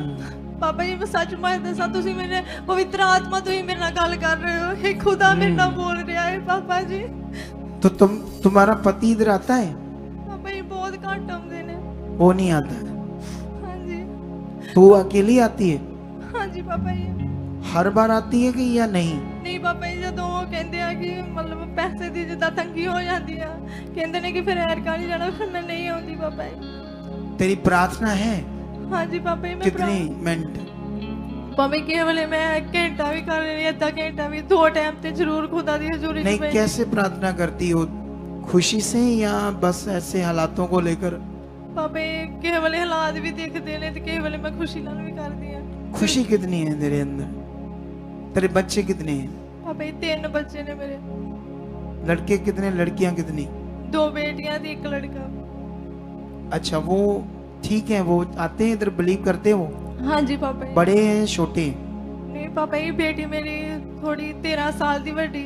पापा जी मैं सच में दसा, तुसी मेरे पवित्र आत्मा तो ही मेरे नाल गल कर रहे हो, हे खुदा मेरे नाल बोल रहा है पापा जी। तो तुम्हारा पति इधर आता है? पापा जी बहुत घट आते ने। वो नहीं आता है? हाँ जी। तू अकेली आती है? हाँ जी पापा जी। हर बार आती है कि या नहीं? नहीं पापा जी, जो वो कहते हैं कि मतलब पैसे की जिदा तंगी हो जाती है, कहते हैं कि फिर एरका नहीं जाना, फिर मैं नहीं आती पापा जी। तेरी प्रार्थना है? हाँ जी पापा जी। मैं कितनी मिनट? पापा केवल मैं घंटा भी कर रही, अद्धा घंटा भी, 2 टाइम ते जरूर खुदा दी हजूरी नहीं, कैसे प्रार्थना करती हो? खुशी से या बस ऐसे हालातों को लेकर? पापा किसी वाले हालात भी देखते ने ते किसी वाले मैं खुशी नाल भी करदी हां। खुशी कितनी है तेरे अंदर? तेरे बच्चे कितने हैं? पापा 3 बच्चे ने मेरे, लड़के कितने, लड़कियां कितनी? 2 बेटियां ते 1 लड़का। अच्छा, वो ठीक है, वो आते हैं इधर, बिलीव करते हो? हाँ जी पापा जी। बड़े हैं छोटे हैं? नहीं पापा जी, बेटी मेरी थोड़ी 13 साल दी बड़ी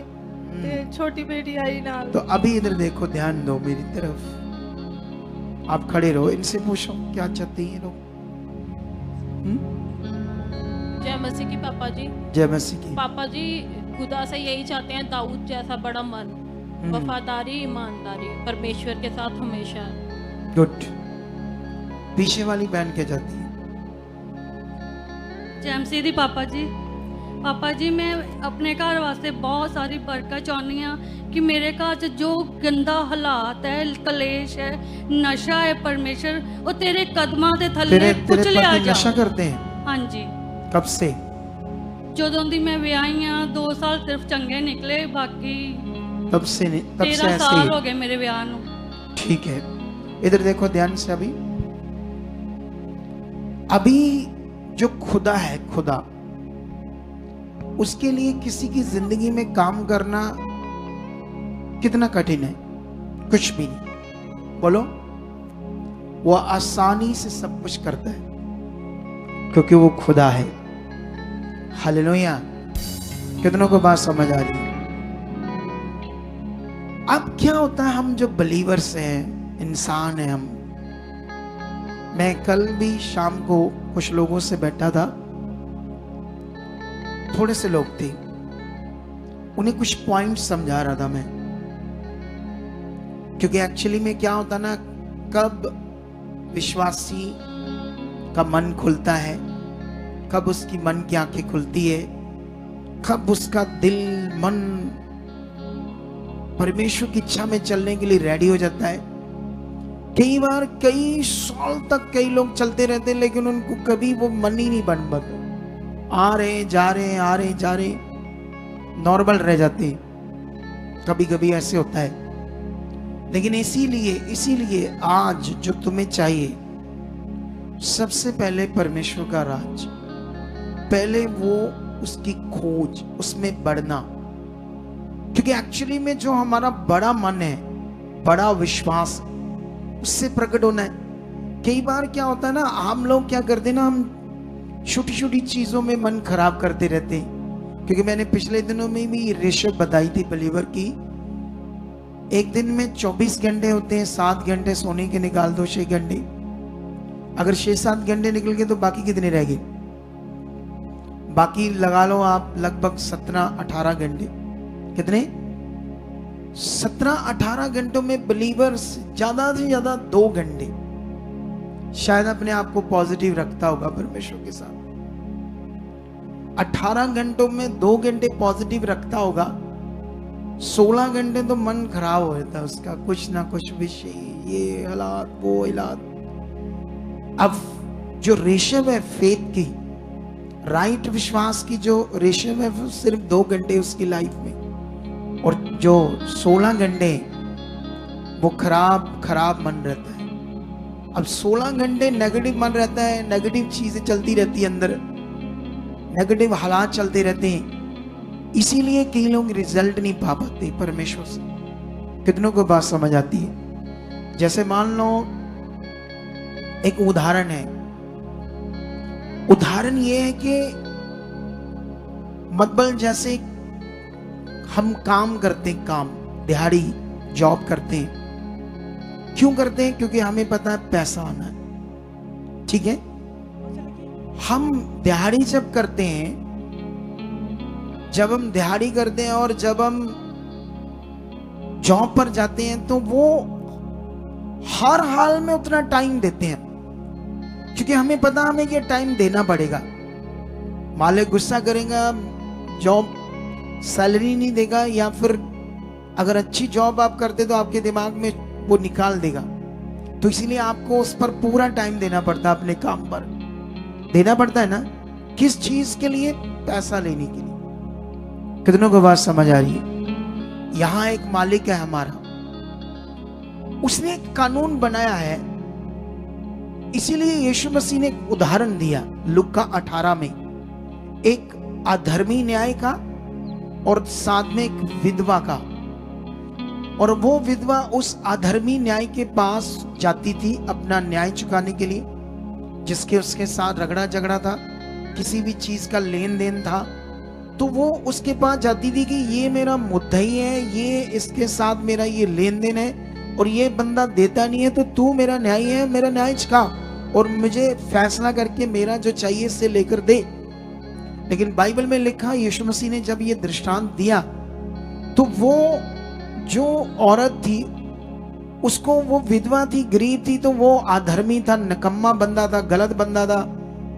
ते छोटी बेटी आई नाल। तो अभी इधर देखो, ध्यान दो मेरी तरफ, आप खड़े रहो, इनसे पूछो क्या चाहते हैं ये लोग। जय मसीह की पापा जी। जय मसीह की। पापा जी खुदा से यही चाहते हैं, दाऊद जैसा बड़ा मन, वफादारी, ईमानदारी, परमेश्वर के साथ हमेशा। गुड। पीछे वाली बहन क्या चाहती है? जय मसीह दी पापा जी। पापा जी मैं अपने घर वास्ते बहुत सारी बरकत चाहनी हाँ कि मेरे घर च जो गंदा हालात है, कलेश है, नशा है, परमेश्वर वो तेरे कदमां दे थल्ले तेरे कुचलिया पति नशा जा। करते हैं? हाँ जी, कब से? जदों दी मैं विआही हाँ 2 साल सिर्फ चंगे निकले, बाकी तब से नहीं, तब से 13 ऐसे साल ही? हो गए मेरे विआह नूं। ठीक है, इधर देखो ध्यान से। अभी जो खुदा है, खुदा, उसके लिए किसी की जिंदगी में काम करना कितना कठिन है? कुछ भी नहीं। बोलो, वो आसानी से सब कुछ करता है क्योंकि वो खुदा है। हालेलुया। कितनों को बात समझ आ रही है? अब क्या होता है, हम जो बिलीवर्स हैं, इंसान हैं हम। मैं कल भी शाम को कुछ लोगों से बैठा था, थोड़े से लोग थे, उन्हें कुछ पॉइंट समझा रहा था मैं, क्योंकि एक्चुअली में क्या होता ना, कब विश्वासी का मन खुलता है, कब उसकी मन की आंखें खुलती है, कब उसका दिल मन परमेश्वर की इच्छा में चलने के लिए रेडी हो जाता है। कई बार कई साल तक कई लोग चलते रहते हैं, लेकिन उनको कभी वो मन ही नहीं बन पाता, आ रहे जा रहे, आ रहे जा रहे, नॉर्मल रह जाते हैं। कभी कभी ऐसे होता है। लेकिन इसीलिए आज जो तुम्हें चाहिए, सबसे पहले परमेश्वर का राज, पहले वो उसकी खोज, उसमें बढ़ना। क्योंकि एक्चुअली में जो हमारा बड़ा मन है, बड़ा विश्वास, उससे प्रकट होना है। कई बार क्या होता है ना, हम लोग क्या करते हैं ना, हम छोटी छोटी चीजों में मन खराब करते रहते हैं। क्योंकि मैंने पिछले दिनों में भी रेशो बताई थी बिलीवर की, एक दिन में 24 घंटे होते हैं, 7 घंटे सोने के निकाल दो, 6 घंटे। अगर 6-7 घंटे निकल गए तो बाकी कितने रह गए? बाकी लगा लो आप लगभग 17-18 घंटे। कितने? 17-18 घंटों में बिलीवर्स ज्यादा से ज्यादा 2 घंटे शायद अपने आप को पॉजिटिव रखता होगा परमेश्वर के साथ। 18 घंटों में 2 घंटे पॉजिटिव रखता होगा, 16 घंटे तो मन खराब हो जाता है उसका, कुछ ना कुछ विषय, ये हालात, वो हालात। अब जो रेशव है फेथ की, राइट विश्वास की जो रेशव है, वो सिर्फ 2 घंटे उसकी लाइफ में, और जो 16 घंटे वो खराब मन रहता है। अब 16 घंटे नेगेटिव मन रहता है, नेगेटिव चीजें चलती रहती है अंदर, नेगेटिव हालात चलते रहते हैं। इसीलिए कई लोग रिजल्ट नहीं पा पाते परमेश्वर से। कितनों को बात समझ आती है? जैसे मान लो एक उदाहरण है, उदाहरण ये है कि मतलब जैसे हम काम करते हैं, काम दिहाड़ी जॉब करते हैं। क्यों करते हैं? क्योंकि हमें पता है पैसा आना है, ठीक है। हम दिहाड़ी जब करते हैं, जब हम दिहाड़ी करते हैं और जब हम जॉब पर जाते हैं, तो वो हर हाल में उतना टाइम देते हैं, क्योंकि हमें पता है हमें ये टाइम देना पड़ेगा। मालिक गुस्सा करेगा, जॉब सैलरी नहीं देगा, या फिर अगर अच्छी जॉब आप करते तो आपके दिमाग में वो निकाल देगा। तो इसीलिए आपको उस पर पूरा टाइम देना पड़ता है, अपने काम पर देना पड़ता है ना। किस चीज के लिए? पैसा लेने के लिए। कितनों को बात समझ आ रही है? यहां एक मालिक है हमारा, उसने एक कानून बनाया है इसीलिए यीशु मसीह ने एक उदाहरण दिया लुका 18 में, एक अधर्मी न्याय का और साथ में एक विधवा का। और वो विधवा उस अधर्मी न्याय के पास जाती थी अपना न्याय चुकाने के लिए, जिसके उसके साथ रगड़ा झगड़ा था, किसी भी चीज का लेन देन था, तो वो उसके पास जाती थी कि ये मेरा मुद्दई है, ये इसके साथ मेरा ये लेन देन है और ये बंदा देता नहीं है, तो तू मेरा न्याय है, मेरा न्याय चुका और मुझे फैसला करके मेरा जो चाहिए से लेकर दे। लेकिन बाइबल में लिखा, यीशु मसीह ने जब ये दृष्टांत दिया तो वो जो औरत थी उसको, वो विधवा थी, गरीब थी, तो वो अधर्मी था, नकम्मा बंदा था, गलत बंदा था,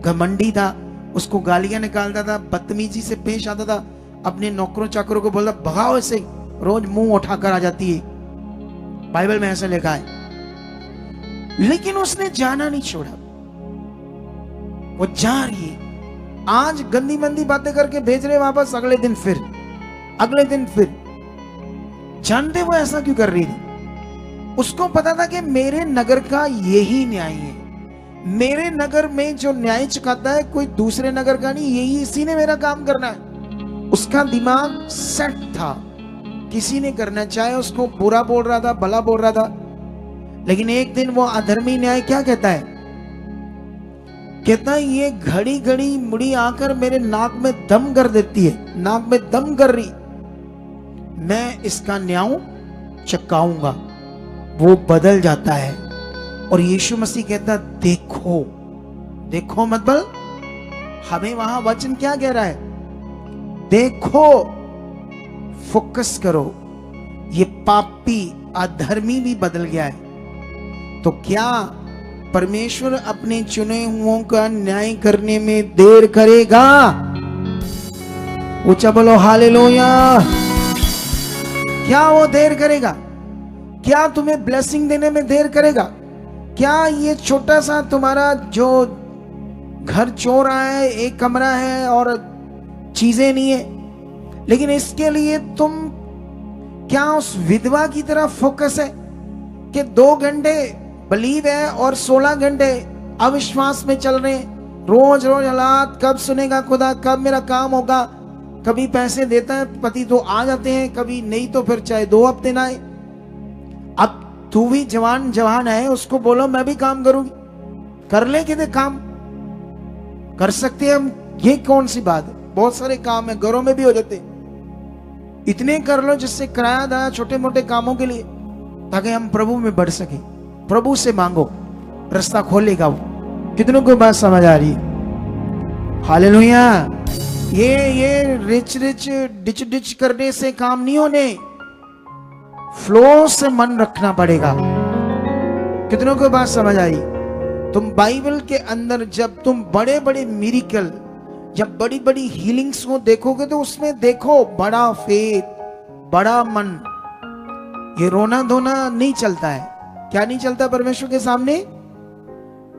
घमंडी था, उसको गालियां निकालता था, बदतमीजी से पेश आता था, अपने नौकरों चाकरों को बोलता भगाओ ऐसे, रोज मुंह उठाकर आ जाती है, बाइबल में ऐसा लिखा है। लेकिन उसने जाना नहीं छोड़ा, वो जा रही है, आज गंदी मंदी बातें करके भेज रहे वापस, अगले दिन फिर, अगले दिन फिर। जानते वो ऐसा क्यों कर रही थी? उसको पता था कि मेरे नगर का यही न्याय है, मेरे नगर में जो न्याय चुकाता है कोई दूसरे नगर का नहीं, यही इसी ने मेरा काम करना है। उसका दिमाग सेट था, किसी ने करना, चाहे उसको बुरा बोल रहा था, भला बोल रहा था। लेकिन एक दिन वो अधर्मी न्याय क्या कहता है? कहता है ये घड़ी घड़ी मुड़ी आकर मेरे नाक में दम कर देती है, नाक में दम कर रही, मैं इसका न्याय चुकाऊंगा। वो बदल जाता है और यीशु मसीह कहता देखो, देखो मत बल। हमें वहां वचन क्या कह रहा है? देखो, फोकस करो, ये पापी अधर्मी भी बदल गया है। तो क्या परमेश्वर अपने चुने हुओं का न्याय करने में देर करेगा? ऊंचा बोलो हालेलुया। क्या वो देर करेगा? क्या तुम्हें ब्लेसिंग देने में देर करेगा? क्या ये छोटा सा तुम्हारा जो घर चो रहा है, एक कमरा है और चीजें नहीं है, लेकिन इसके लिए तुम क्या उस विधवा की तरह फोकस है कि 2 घंटे बिलीव है और 16 घंटे अविश्वास में चल रहे हैं? रोज रोज हालात, कब सुनेगा खुदा, कब मेरा काम होगा। कभी पैसे देता है पति तो आ जाते हैं, कभी नहीं तो फिर चाहे 2 हफ्ते ना आए। अब तू भी जवान जवान है, उसको बोलो मैं भी काम करूंगी, कर ले कितने काम कर सकते हैं हम, ये कौन सी बात है? बहुत सारे काम है, घरों में भी हो जाते, इतने कर लो जिससे किराया दाया छोटे मोटे कामों के लिए, ताकि हम प्रभु में बढ़ सके। प्रभु से मांगो, रास्ता खोलेगा वो। कितनों को बात समझ आ रही है? हालेलुया। ये रिच डिच डिच करने से काम नहीं होने, फ्लो से मन रखना पड़ेगा। कितनों को बात समझ आई? तुम बाइबल के अंदर जब तुम बड़े बड़े मिरेकल, जब बड़ी बड़ी हीलिंग्स को देखोगे तो उसमें देखो बड़ा फेथ, बड़ा मन। ये रोना धोना नहीं चलता है। क्या नहीं चलता परमेश्वर के सामने?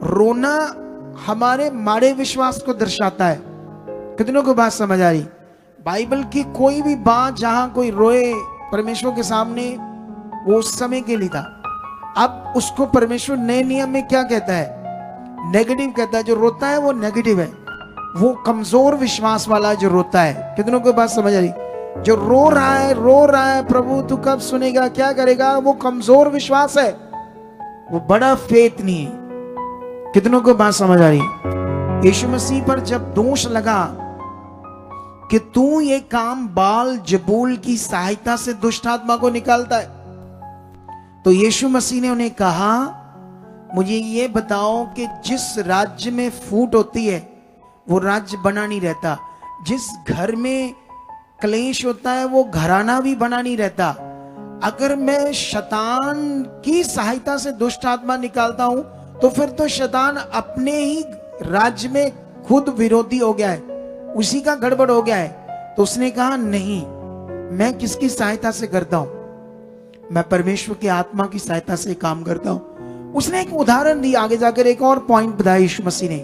रोना हमारे माड़े विश्वास को दर्शाता है। कितनों को बात समझ आ रही? बाइबल की कोई भी बात जहां कोई रोए परमेश्वर के सामने, वो उस समय के लिए था। अब उसको परमेश्वर नए नियम में क्या कहता है? नेगेटिव कहता है। जो रोता है वो नेगेटिव है, वो कमजोर विश्वास वाला जो रोता है। कितनों को बात समझ आ रही? जो रो रहा है प्रभु तू कब सुनेगा, क्या करेगा, वो कमजोर विश्वास है, वो बड़ा फेथ नहीं है। कितनों को बात समझ आ रही? यीशु मसीह पर जब दोष लगा कि तू ये काम बाल जबूल की सहायता से दुष्ट आत्मा को निकालता है, तो यीशु मसीह ने उन्हें कहा मुझे ये बताओ कि जिस राज्य में फूट होती है वो राज्य बना नहीं रहता, जिस घर में क्लेश होता है वो घराना भी बना नहीं रहता। अगर मैं शैतान की सहायता से दुष्ट आत्मा निकालता हूं तो फिर तो शैतान अपने ही राज्य में खुद विरोधी हो गया है, उसी का गड़बड़ हो गया है। तो उसने कहा नहीं, मैं किसकी सहायता से करता हूं? मैं परमेश्वर की आत्मा की सहायता से काम करता हूं। उसने एक उदाहरण दी, आगे जाकर एक और पॉइंट बताया यीशु मसीह ने।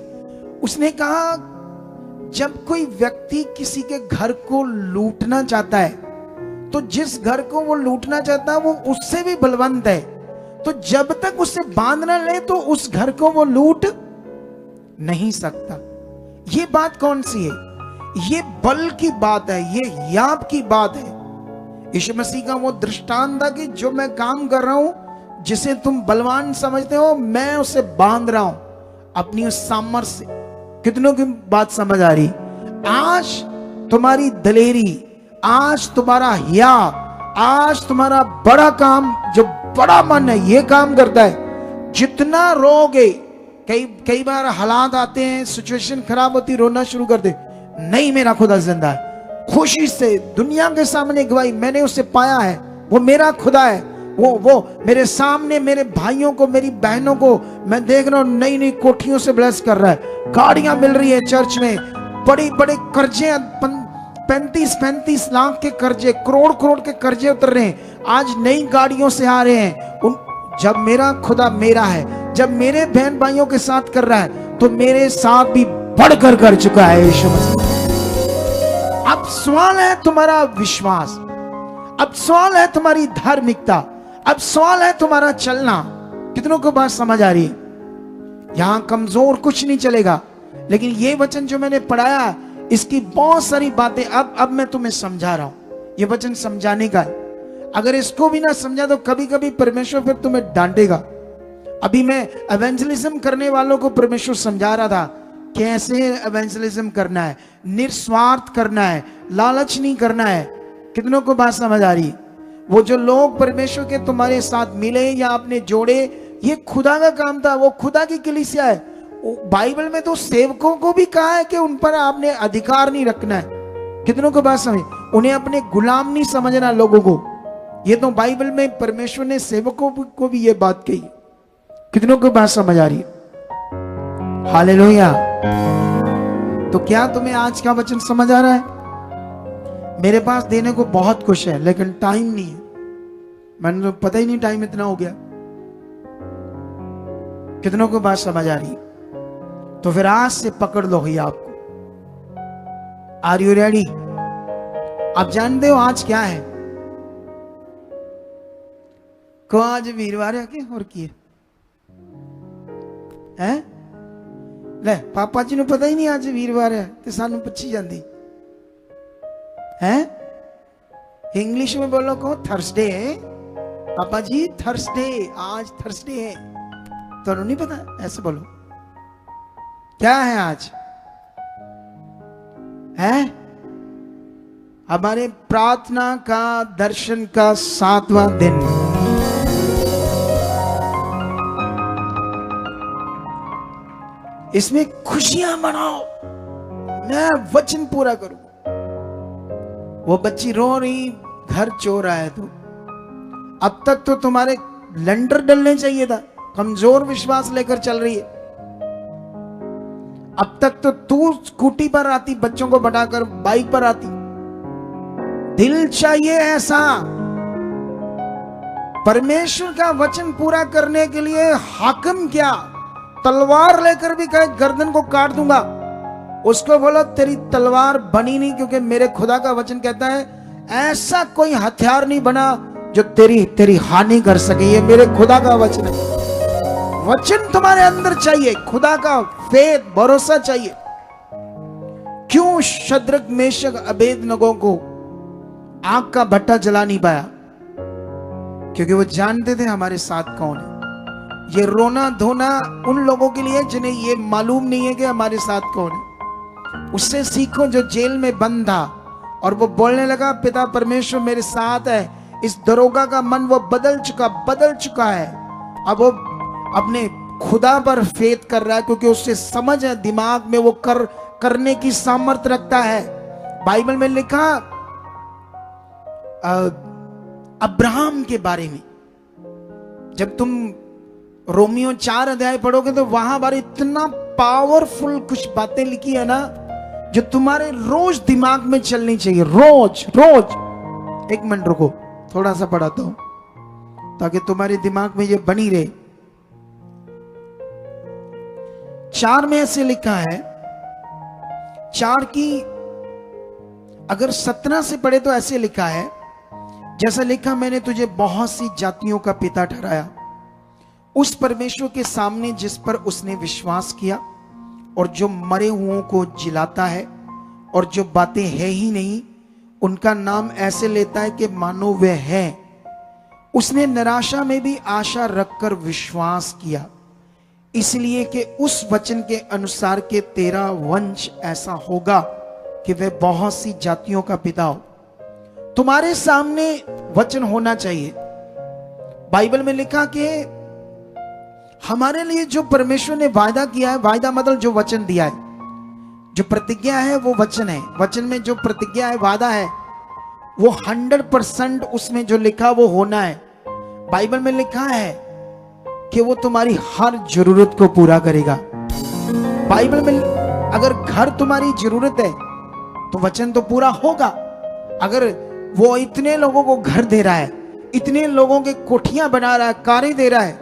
उसने कहा जब कोई व्यक्ति किसी के घर को लूटना चाहता है तो जिस घर को वो लूटना चाहता है वो उससे भी बलवंत है, तो जब तक उसे बांध न ले तो उस घर को वो लूट नहीं सकता। ये बात कौन सी है? ये बल की बात है, ये याब की बात है। यीशु मसीह का वो दृष्टांत था कि जो मैं काम कर रहा हूं, जिसे तुम बलवान समझते हो, मैं उसे बांध रहा हूं अपनी उस सामर्थ्य से। कितनों की बात समझ आ रही? आज तुम्हारी दलेरी, आज तुम्हारा हिया, आज तुम्हारा बड़ा काम, जो बड़ा मन है ये काम करता है। जितना रोगे, कई बार हालात आते हैं, सिचुएशन खराब होती, रोना शुरू कर दे, नहीं मेरा खुदा जिंदा है। खुशी से दुनिया के सामने गवाही, मैंने उसे पाया है, वो मेरा खुदा है। वो मेरे सामने मेरे भाइयों को, मेरी बहनों को मैं देख रहा हूं नई नई कोठियों से ब्लेस कर रहा है, गाड़ियां मिल रही है चर्च में, बड़े बड़े कर्जे, 35 लाख के कर्जे, करोड़ के कर्जे उतर रहे हैं, आज नई गाड़ियों से आ रहे हैं। जब मेरा खुदा मेरा है, जब मेरे बहन भाइयों के साथ कर रहा है, तो मेरे साथ भी बढ़कर कर चुका है यीशु मसीह। अब सवाल है तुम्हारा विश्वास, अब सवाल है तुम्हारी धार्मिकता, अब सवाल है तुम्हारा चलना। कितनों को बात समझ आ रही है? यहां कमजोर कुछ नहीं चलेगा, लेकिन ये वचन जो मैंने पढ़ाया, इसकी बहुत सारी बातें अब मैं तुम्हें समझा रहा हूं। ये वचन समझाने का है। अगर इसको भी ना समझा तो कभी कभी परमेश्वर फिर तुम्हें डांटेगा। अभी मैं एवेंजलिज्म करने वालों को परमेश्वर समझा रहा था कैसे एवेंजलिज्म करना है, निस्वार्थ करना है, लालच नहीं करना है। कितनों को बात समझ आ रही? वो जो लोग परमेश्वर के तुम्हारे साथ मिले या आपने जोड़े, ये खुदा का काम था, वो खुदा की कलीसिया है। बाइबल में तो सेवकों को भी कहा है कि उन पर आपने अधिकार नहीं रखना है। कितनों को बात समझ? उन्हें अपने गुलाम नहीं समझना लोगों को। ये तो बाइबल में परमेश्वर ने सेवकों को भी ये बात कही। कितनों को बात समझ आ रही है? हालेलुया। तो क्या तुम्हें आज का वचन समझ आ रहा है? मेरे पास देने को बहुत कुछ है, लेकिन टाइम नहीं है। मैंने तो पता ही नहीं टाइम इतना हो गया। कितनों को बात समझ आ रही है? तो फिर आज से पकड़ लो ही आपको। Are you ready? आप जानते हो आज क्या है? को आज वीरवार है क्या और किए है? ले पापा जी ने पता ही नहीं आज वीरवार है, तो सानू पची जाती है। इंग्लिश में बोलो, कहो थर्सडे है पापा जी, थर्सडे, आज थर्सडे है। तो नहीं पता? ऐसे बोलो। क्या है आज? है हमारे प्रार्थना का, दर्शन का 7वां दिन। इसमें खुशियां मनाओ, मैं वचन पूरा करूं। वो बच्ची रो रही, घर चोर आया। तो अब तक तो तुम्हारे लंडर डलने चाहिए था, कमजोर विश्वास लेकर चल रही है। अब तक तो तू स्कूटी पर आती, बच्चों को बढ़ाकर बाइक पर आती। दिल चाहिए ऐसा। परमेश्वर का वचन पूरा करने के लिए हाकिम क्या, तलवार लेकर भी कहे गर्दन को काट दूंगा, उसको बोलो तेरी तलवार बनी नहीं, क्योंकि मेरे खुदा का वचन कहता है ऐसा कोई हथियार नहीं बना जो तेरी हानि कर सके। ये मेरे खुदा का वचन है। वचन तुम्हारे अंदर चाहिए, खुदा का फेथ, भरोसा चाहिए। क्यों शद्रक, मेशक, अबेदनगो को आग का भट्टा जला नहीं पाया? क्योंकि वो जानते थे हमारे साथ कौन है। ये रोना धोना उन लोगों के लिए जिन्हें ये मालूम नहीं है कि हमारे साथ कौन है। उससे सीखो जो जेल में बंद था और वो बोलने लगा पिता परमेश्वर मेरे साथ है। इस दरोगा का मन वो बदल चुका है। अब वो अपने खुदा पर फेथ कर रहा है, क्योंकि उससे समझ है, दिमाग में वो करने की सामर्थ्य रखता है। बाइबल में लिखा अब्राहम के बारे में, जब तुम रोमियो 4 अध्याय पढ़ोगे तो वहां बारे इतना पावरफुल कुछ बातें लिखी है ना, जो तुम्हारे रोज दिमाग में चलनी चाहिए। रोज। एक मिनट रुको, थोड़ा सा पढ़ाता हूं ताकि तुम्हारे दिमाग में ये बनी रहे। 4 में ऐसे लिखा है, 4 की अगर 17 से पढ़े तो ऐसे लिखा है, जैसा लिखा मैंने तुझे बहुत सी जातियों का पिता ठहराया। उस परमेश्वर के सामने जिस पर उसने विश्वास किया और जो मरे हुओं को जिलाता है और जो बातें है ही नहीं उनका नाम ऐसे लेता है कि मानो वे है। उसने निराशा में भी आशा रखकर विश्वास किया, इसलिए कि उस वचन के अनुसार के तेरा वंश ऐसा होगा कि वह बहुत सी जातियों का पिता हो। तुम्हारे सामने वचन होना चाहिए। बाइबल में लिखा कि हमारे लिए जो परमेश्वर ने वायदा किया है, वायदा मतलब जो वचन दिया है, जो प्रतिज्ञा है वो वचन है। वचन में जो प्रतिज्ञा है, वादा है, वो 100% उसमें जो लिखा वो होना है। बाइबल में लिखा है कि वो तुम्हारी हर जरूरत को पूरा करेगा। बाइबल में अगर घर तुम्हारी जरूरत है तो वचन तो पूरा होगा। अगर वो इतने लोगों को घर दे रहा है, इतने लोगों के कोठियां बना रहा है, कारें दे रहा है,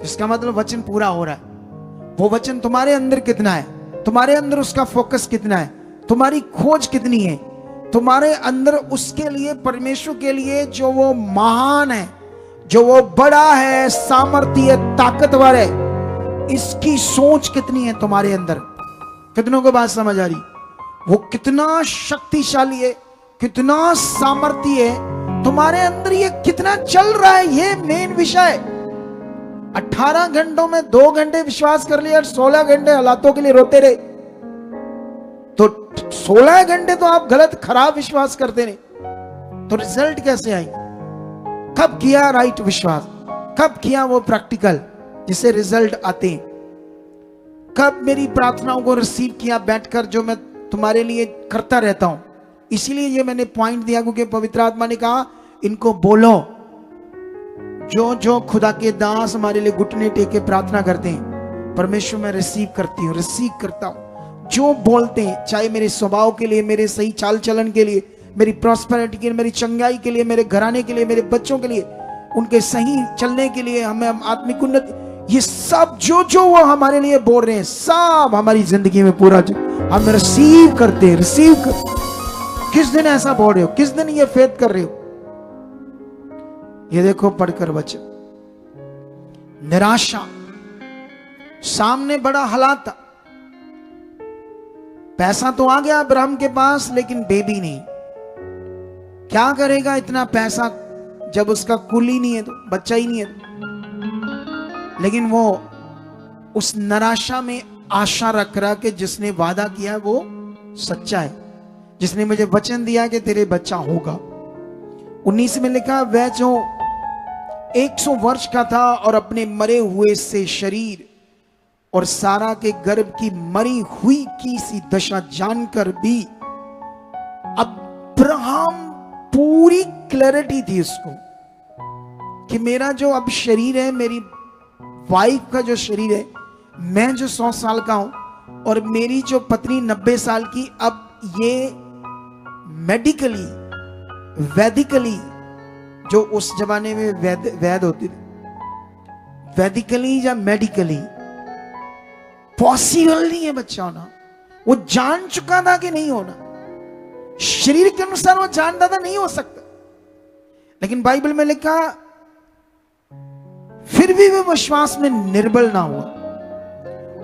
इसका मतलब वचन पूरा हो रहा है। वो वचन तुम्हारे अंदर कितना है, तुम्हारे अंदर उसका फोकस कितना है, तुम्हारी खोज कितनी है, तुम्हारे अंदर उसके लिए, परमेश्वर के लिए जो वो महान है, जो वो बड़ा है, सामर्थ्य, ताकतवर है, इसकी सोच कितनी है तुम्हारे अंदर। कितनों को बात समझ आ रही? वो कितना शक्तिशाली है, कितना सामर्थ्य है तुम्हारे अंदर, ये कितना चल रहा है, ये मेन विषय। 18 घंटों में 2 घंटे विश्वास कर लिया, 16 घंटे हालातों के लिए रोते रहे, तो 16 घंटे तो आप गलत खराब विश्वास करते रहे, तो रिजल्ट कैसे आई? कब किया राइट विश्वास, कब किया वो प्रैक्टिकल जिससे रिजल्ट आते हैं? कब मेरी प्रार्थनाओं को रिसीव किया बैठकर, जो मैं तुम्हारे लिए करता रहता हूं। इसीलिए ये मैंने पॉइंट दिया, क्योंकि पवित्र आत्मा ने कहा इनको बोलो। जो जो खुदा के दास हमारे लिए घुटने टेके प्रार्थना करते हैं, परमेश्वर मैं रिसीव करती हूँ, रिसीव करता हूँ। जो बोलते हैं, चाहे मेरे स्वभाव के लिए, मेरे सही चाल चलन के लिए, मेरी प्रॉस्पेरिटी के लिए, मेरी चंगाई के लिए, मेरे घराने के लिए, मेरे बच्चों के लिए, उनके सही चलने के लिए, हमें आत्मिक उन्नति, ये सब जो जो वो हमारे लिए बोल रहे हैं, सब हमारी जिंदगी में पूरा हम रिसीव करते हैं, रिसीव कर। किस दिन ऐसा बोल रहे हो, किस दिन ये फेथ कर रहे हो? ये देखो पढ़कर वचन। निराशा, सामने बड़ा हालात था, पैसा तो आ गया अब्राहम के पास, लेकिन बेबी नहीं। क्या करेगा इतना पैसा जब उसका कुल ही नहीं है, तो बच्चा ही नहीं है। लेकिन वो उस निराशा में आशा रख रहा कि जिसने वादा किया वो सच्चा है, जिसने मुझे वचन दिया कि तेरे बच्चा होगा। 19 में लिखा, वह जो 100 वर्ष का था और अपने मरे हुए से शरीर और सारा के गर्भ की मरी हुई की सी दशा जानकर भी अब्राहम पूरी क्लैरिटी थी उसको कि मेरा जो अब शरीर है, मेरी वाइफ का जो शरीर है, मैं जो 100 साल का हूं और मेरी जो पत्नी 90 साल की, अब ये मेडिकली, वैदिकली, जो उस जमाने में वैद होती थी, वैदिकली या मेडिकली पॉसिबल नहीं है बच्चा होना। वो जान चुका था कि नहीं होना, शरीर के अनुसार वो जानता था नहीं हो सकता, लेकिन बाइबल में लिखा फिर भी वो विश्वास में निर्बल ना हुआ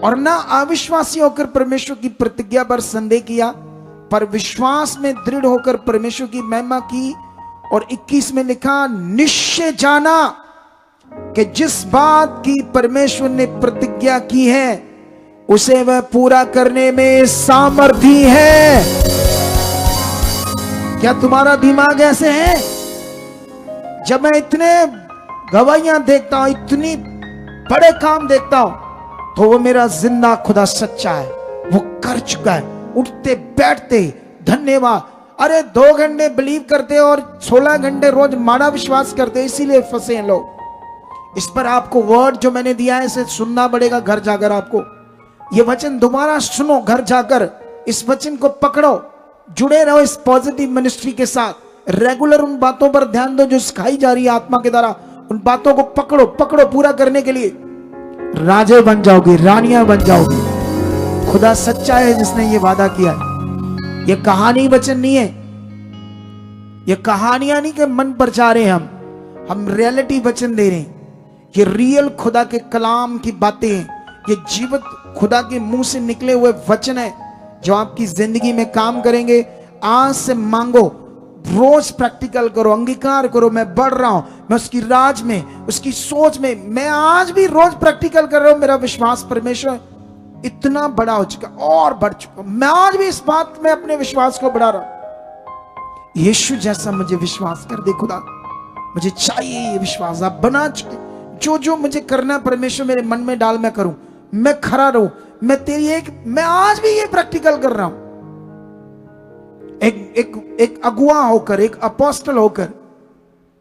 और ना अविश्वासी होकर परमेश्वर की प्रतिज्ञा पर संदेह किया, पर विश्वास में दृढ़ होकर परमेश्वर की महिमा की। और 21 में लिखा, निश्चय जाना कि जिस बात की परमेश्वर ने प्रतिज्ञा की है उसे वह पूरा करने में सामर्थी है। क्या तुम्हारा दिमाग ऐसे है? जब मैं इतने गवाहियां देखता हूं, इतनी बड़े काम देखता हूं, तो वो मेरा जिंदा खुदा सच्चा है, वो कर चुका है। उठते बैठते धन्यवाद, अरे 2 घंटे बिलीव करते और 16 घंटे रोज माड़ा विश्वास करते, इसीलिए फंसे हैं लोग। इस पर आपको वर्ड जो मैंने दिया है इसे सुनना पड़ेगा घर जाकर। आपको ये वचन दोबारा सुनो घर जाकर, इस वचन को पकड़ो, जुड़े रहो इस पॉजिटिव मिनिस्ट्री के साथ, रेगुलर उन बातों पर ध्यान दो जो सिखाई जा रही है आत्मा के द्वारा। उन बातों को पकड़ो पकड़ो पूरा करने के लिए राजे बन जाओगे, रानियां बन जाओगे। खुदा सच्चा है जिसने ये वादा किया है। ये कहानी वचन नहीं है, ये कहानियां नहीं कि मन पर जा रहे हैं हम रियलिटी वचन दे रहे हैं। ये रियल खुदा के कलाम की बातें हैं, ये जीवित खुदा के मुंह से निकले हुए वचन है जो आपकी जिंदगी में काम करेंगे। आज से मांगो, रोज प्रैक्टिकल करो, अंगीकार करो, मैं बढ़ रहा हूं, मैं उसकी राज में, उसकी सोच में, मैं आज भी रोज प्रैक्टिकल कर रहा हूं। मेरा विश्वास परमेश्वर इतना बड़ा हो चुका और बढ़ चुका, मैं आज भी इस बात में अपने विश्वास को बढ़ा रहा हूं। यीशु जैसा मुझे विश्वास कर दे खुदा, मुझे चाहिए ये विश्वास। आप बना चुके, जो जो मुझे करना परमेश्वर मेरे मन में डाल, मैं करूं, मैं खड़ा रहूं, मैं आज भी ये प्रैक्टिकल कर रहा हूं। एक अगुआ होकर, एक अपोस्टल होकर,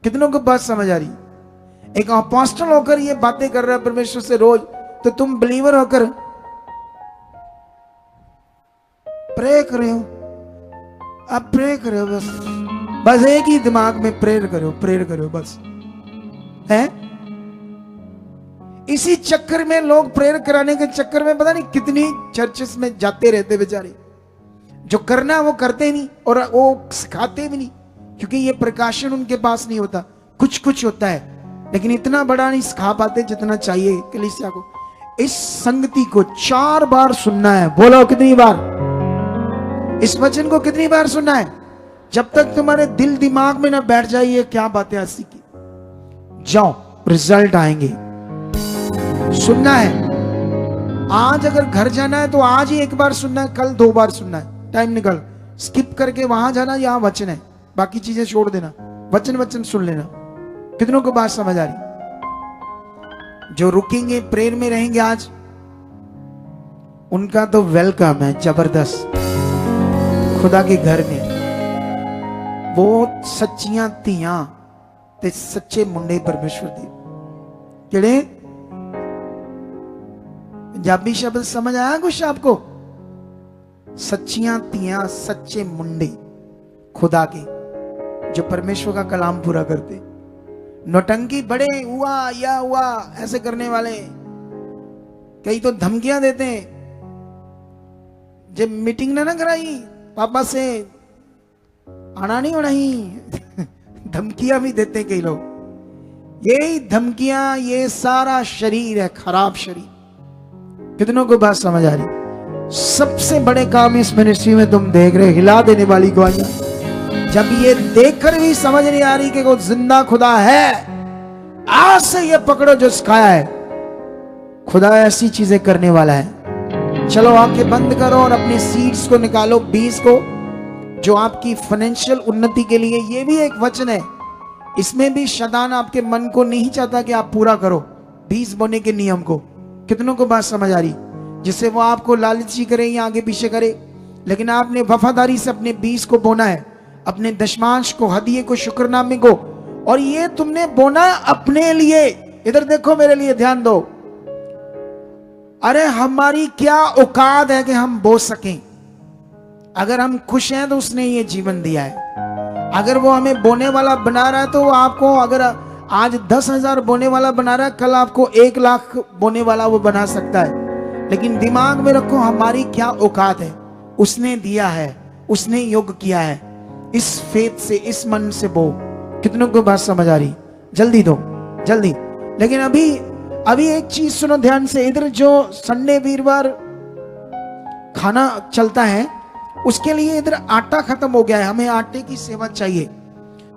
कितनों को बात समझ आ रही? एक अपोस्टल होकर ये बातें कर रहा है परमेश्वर से रोज, तो तुम बिलीवर होकर प्रे कर रहे हो। आप प्रे कर रहे हो, बस एक ही दिमाग में प्रेयर करो बस, है? इसी चक्कर में लोग प्रेयर कराने के चक्कर में पता नहीं कितनी चर्चेस में जाते रहते बेचारे। जो करना है वो करते नहीं और वो सिखाते भी नहीं, क्योंकि ये प्रकाशन उनके पास नहीं होता। कुछ कुछ होता है लेकिन इतना बड़ा नहीं सिखा पाते जितना चाहिए कलीसिया को। इस संगति को 4 बार सुनना है। बोलो कितनी बार? इस वचन को कितनी बार सुनना है? जब तक तुम्हारे दिल दिमाग में ना बैठ जाए ये क्या बातें हंसी की। जाओ, रिजल्ट आएंगे। सुनना है। आज अगर घर जाना है तो आज ही एक बार सुनना है, कल 2 बार सुनना है। टाइम निकल, स्किप करके वहां जाना, यहां वचन है, बाकी चीजें छोड़ देना, वचन सुन लेना। कितनों को बात समझ आ रही? जो रुकेंगे प्रेयर में रहेंगे आज, उनका तो वेलकम है जबरदस्त खुदा के घर में। वो सच्चियां ਧੀਆਂ ते सच्चे मुंडे परमेश्वर दे। किहड़े? पंजाबी शब्द समझ आया कुछ आपको? सच्चियां ਧੀਆਂ, सच्चे मुंडे खुदा के, जो परमेश्वर का कलाम पूरा करते। नौटंकी बड़े हुआ या हुआ ऐसे करने वाले, कई तो धमकियां देते हैं, जब मीटिंग ना कराई पापा से आना नहीं होना ही धमकियां भी देते कई लोग। यही धमकियां, ये सारा शरीर है, खराब शरीर। कितनों को बात समझ आ रही? सबसे बड़े काम इस मिनिस्ट्री में तुम देख रहे, हिला देने वाली गवाहियां। जब ये देखकर भी समझ नहीं आ रही कि वो जिंदा खुदा है, आज से ये पकड़ो जो सिखाया है। खुदा ऐसी चीजें करने वाला है। चलो आंखें बंद करो और अपने सीड्स को निकालो, 20 को, जो आपकी फाइनेंशियल उन्नति के लिए। ये भी एक वचन है, इसमें भी शैतान आपके मन को नहीं चाहता कि आप पूरा करो 20 बोने के नियम को। कितनों को बात समझ आ रही? जिससे वो आपको लालची करे या आगे पीछे करे, लेकिन आपने वफादारी से अपने 20 को बोना है, अपने दशमांश को, हदिये को, शुक्रनामे को। और ये तुमने बोना अपने लिए। इधर देखो, मेरे लिए ध्यान दो। अरे हमारी क्या औकात है कि हम बो सकें? अगर हम खुश हैं तो उसने ये जीवन दिया है। अगर वो हमें बोने वाला बना रहा है तो आपको, अगर आज 10,000 बोने वाला बना रहा है, कल आपको 1 लाख बोने वाला वो बना सकता है। लेकिन दिमाग में रखो, हमारी क्या औकात है? उसने दिया है, उसने योग किया है। इस फेथ से, इस मन से बो। कितनों को बात समझ आ रही? जल्दी दो, जल्दी। लेकिन अभी एक चीज सुनो ध्यान से। इधर जो संडे वीरवार खाना चलता है, उसके लिए इधर आटा खत्म हो गया है। हमें आटे की सेवा चाहिए।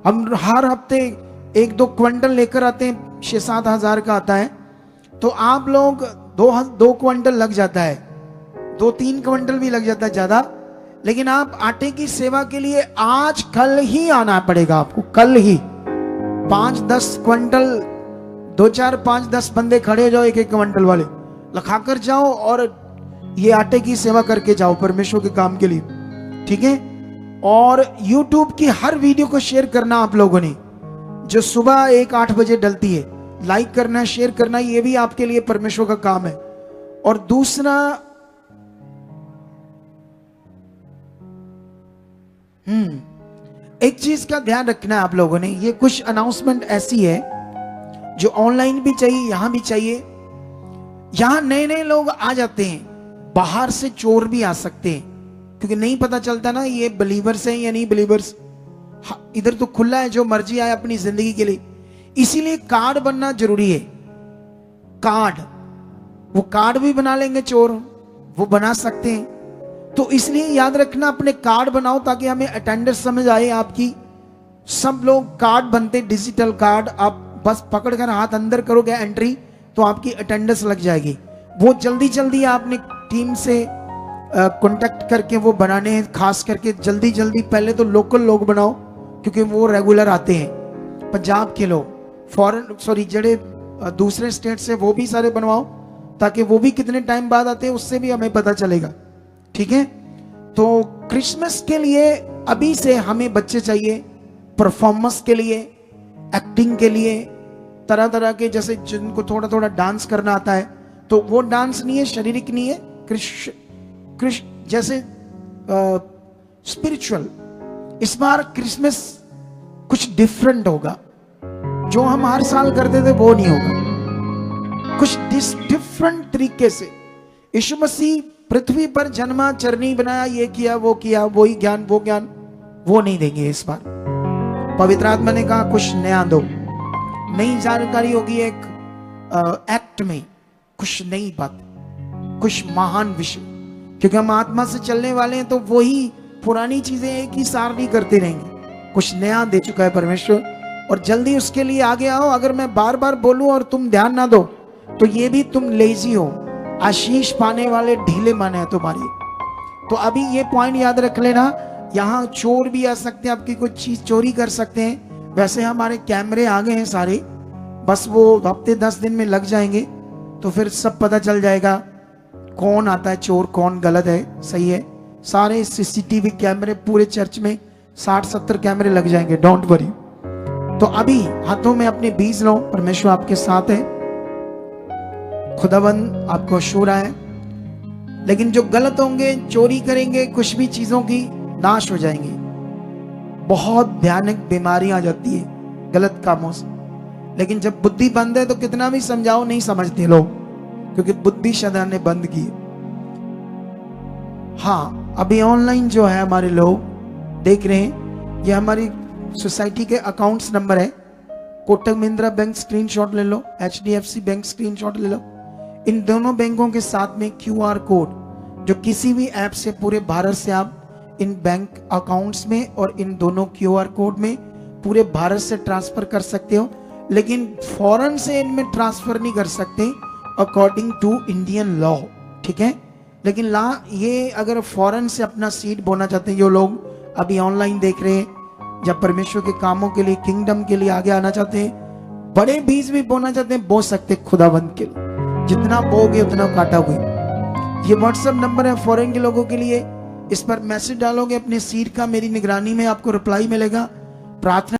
हम हर हफ्ते 1-2 क्विंटल लेकर आते हैं, 6-7 हजार का आता है। तो आप लोग 2 क्विंटल लग जाता है, 2-3 क्विंटल भी लग जाता है ज्यादा। लेकिन आप आटे की सेवा के लिए आज कल ही आना पड़ेगा आपको, कल ही। 5-10 क्विंटल, 2-4-5-10 बंदे खड़े हो जाओ, 1-1 क्विंटल वाले लखाकर जाओ और ये आटे की सेवा करके जाओ परमेश्वर के काम के लिए, ठीक है? और YouTube की हर वीडियो को शेयर करना आप लोगों ने, जो सुबह 1-8 बजे डलती है, लाइक करना, शेयर करना, ये भी आपके लिए परमेश्वर का काम है। और दूसरा, एक चीज का ध्यान रखना है आप लोगों ने। ये कुछ अनाउंसमेंट ऐसी है जो ऑनलाइन भी चाहिए, यहां भी चाहिए। यहां नए लोग आ जाते हैं, बाहर से चोर भी आ सकते हैं, क्योंकि नहीं पता चलता ना ये बिलीवर्स हैं या नहीं बिलीवर्स। इधर तो खुला है, जो मर्जी आए अपनी जिंदगी के लिए। इसीलिए कार्ड बनना जरूरी है। कार्ड, वो कार्ड भी बना लेंगे चोर, वो बना सकते हैं। तो इसलिए याद रखना, अपने कार्ड बनाओ ताकि हमें अटेंडेंस समझ आए आपकी। सब लोग कार्ड बनते, डिजिटल कार्ड, आप बस पकड़कर हाथ अंदर करोगे एंट्री तो आपकी अटेंडेंस लग जाएगी। वो जल्दी जल्दी आपने टीम से कांटेक्ट करके वो बनाने हैं, खास करके जल्दी जल्दी। पहले तो लोकल लोग बनाओ क्योंकि वो रेगुलर आते हैं, पंजाब के लोग, फॉरेन सॉरी जड़े दूसरे स्टेट से, वो भी सारे बनवाओ ताकि वो भी कितने टाइम बाद आते हैं उससे भी हमें पता चलेगा। ठीक है, तो क्रिसमस के लिए अभी से हमें बच्चे चाहिए, परफॉर्मेंस के लिए, एक्टिंग के लिए, तरह तरह के, जैसे जिनको थोड़ा थोड़ा डांस करना आता है तो वो डांस नहीं है, शारीरिक नहीं है, जैसे स्पिरिचुअल। इस बार क्रिसमस कुछ डिफरेंट होगा, जो हम हर साल करते थे वो नहीं होगा, कुछ डिफरेंट तरीके से। यीशु मसीह पृथ्वी पर जन्मा, चरनी बनाया, ये किया वो किया, वही ज्ञान वो ज्ञान वो नहीं देंगे इस बार। पवित्र आत्मा ने कहा कुछ नया दो, नई जानकारी होगी, एक एक्ट में कुछ नई बात, कुछ महान विषय, क्योंकि हम आत्मा से चलने वाले हैं तो वही पुरानी चीजें एक ही सार नहीं करते रहेंगे। कुछ नया दे चुका है परमेश्वर और जल्दी उसके लिए आगे आओ। अगर मैं बार बार बोलूं और तुम ध्यान ना दो तो ये भी तुम लेजी हो, आशीष पाने वाले ढीले माने हैं तुम्हारी। तो अभी ये पॉइंट याद रख लेना, यहाँ चोर भी आ सकते हैं, आपकी कुछ चीज चोरी कर सकते हैं। वैसे हमारे कैमरे आ गए हैं सारे, बस वो हफ्ते 10 दिन में लग जाएंगे तो फिर सब पता चल जाएगा कौन आता है चोर, कौन गलत है, सही है। सारे सीसीटीवी कैमरे पूरे चर्च में 60-70 कैमरे लग जाएंगे, डोंट वरी। तो अभी हाथों में अपने बीज लो, परमेश्वर आपके साथ है, खुदाबंद आपको अशूरा है। लेकिन जो गलत होंगे, चोरी करेंगे, कुछ भी चीजों की नाश हो जाएंगे। बहुत भयानक बीमारियां आ जाती है गलत कामों से, लेकिन जब बुद्धि बंद है तो कितना भी समझाओ नहीं समझते लोग, क्योंकि बुद्धि शैतान ने बंद की। हाँ, अभी ऑनलाइन जो है हमारे लोग देख रहे हैं, ये हमारी सोसाइटी के अकाउंट्स नंबर है। कोटक महिंद्रा बैंक स्क्रीनशॉट ले लो, HDFC बैंक स्क्रीनशॉट ले लो। इन दोनों बैंकों के साथ में QR कोड, जो किसी भी ऐप से पूरे भारत से आप इन बैंक अकाउंट्स में और इन दोनों QR कोड में पूरे भारत से ट्रांसफर कर सकते हो, लेकिन फॉरेन से इनमें ट्रांसफर नहीं कर सकते अकॉर्डिंग टू इंडियन लॉ। ठीक है, लेकिन ये अगर फॉरेन से अपना सीड बोना चाहते हैं, जो लोग अभी ऑनलाइन देख रहे हैं, जब परमेश्वर के कामों के लिए, किंगडम के लिए आगे आना चाहते हैं, बड़े बीज भी बोना चाहते हैं, बो सकते खुदाबंद के लिए। जितना बोगे उतना काटोगे। ये व्हाट्सएप नंबर है फॉरेन के लोगों के लिए, इस पर मैसेज डालोगे अपने सीड का, मेरी निगरानी में आपको रिप्लाई मिलेगा। प्रार्थना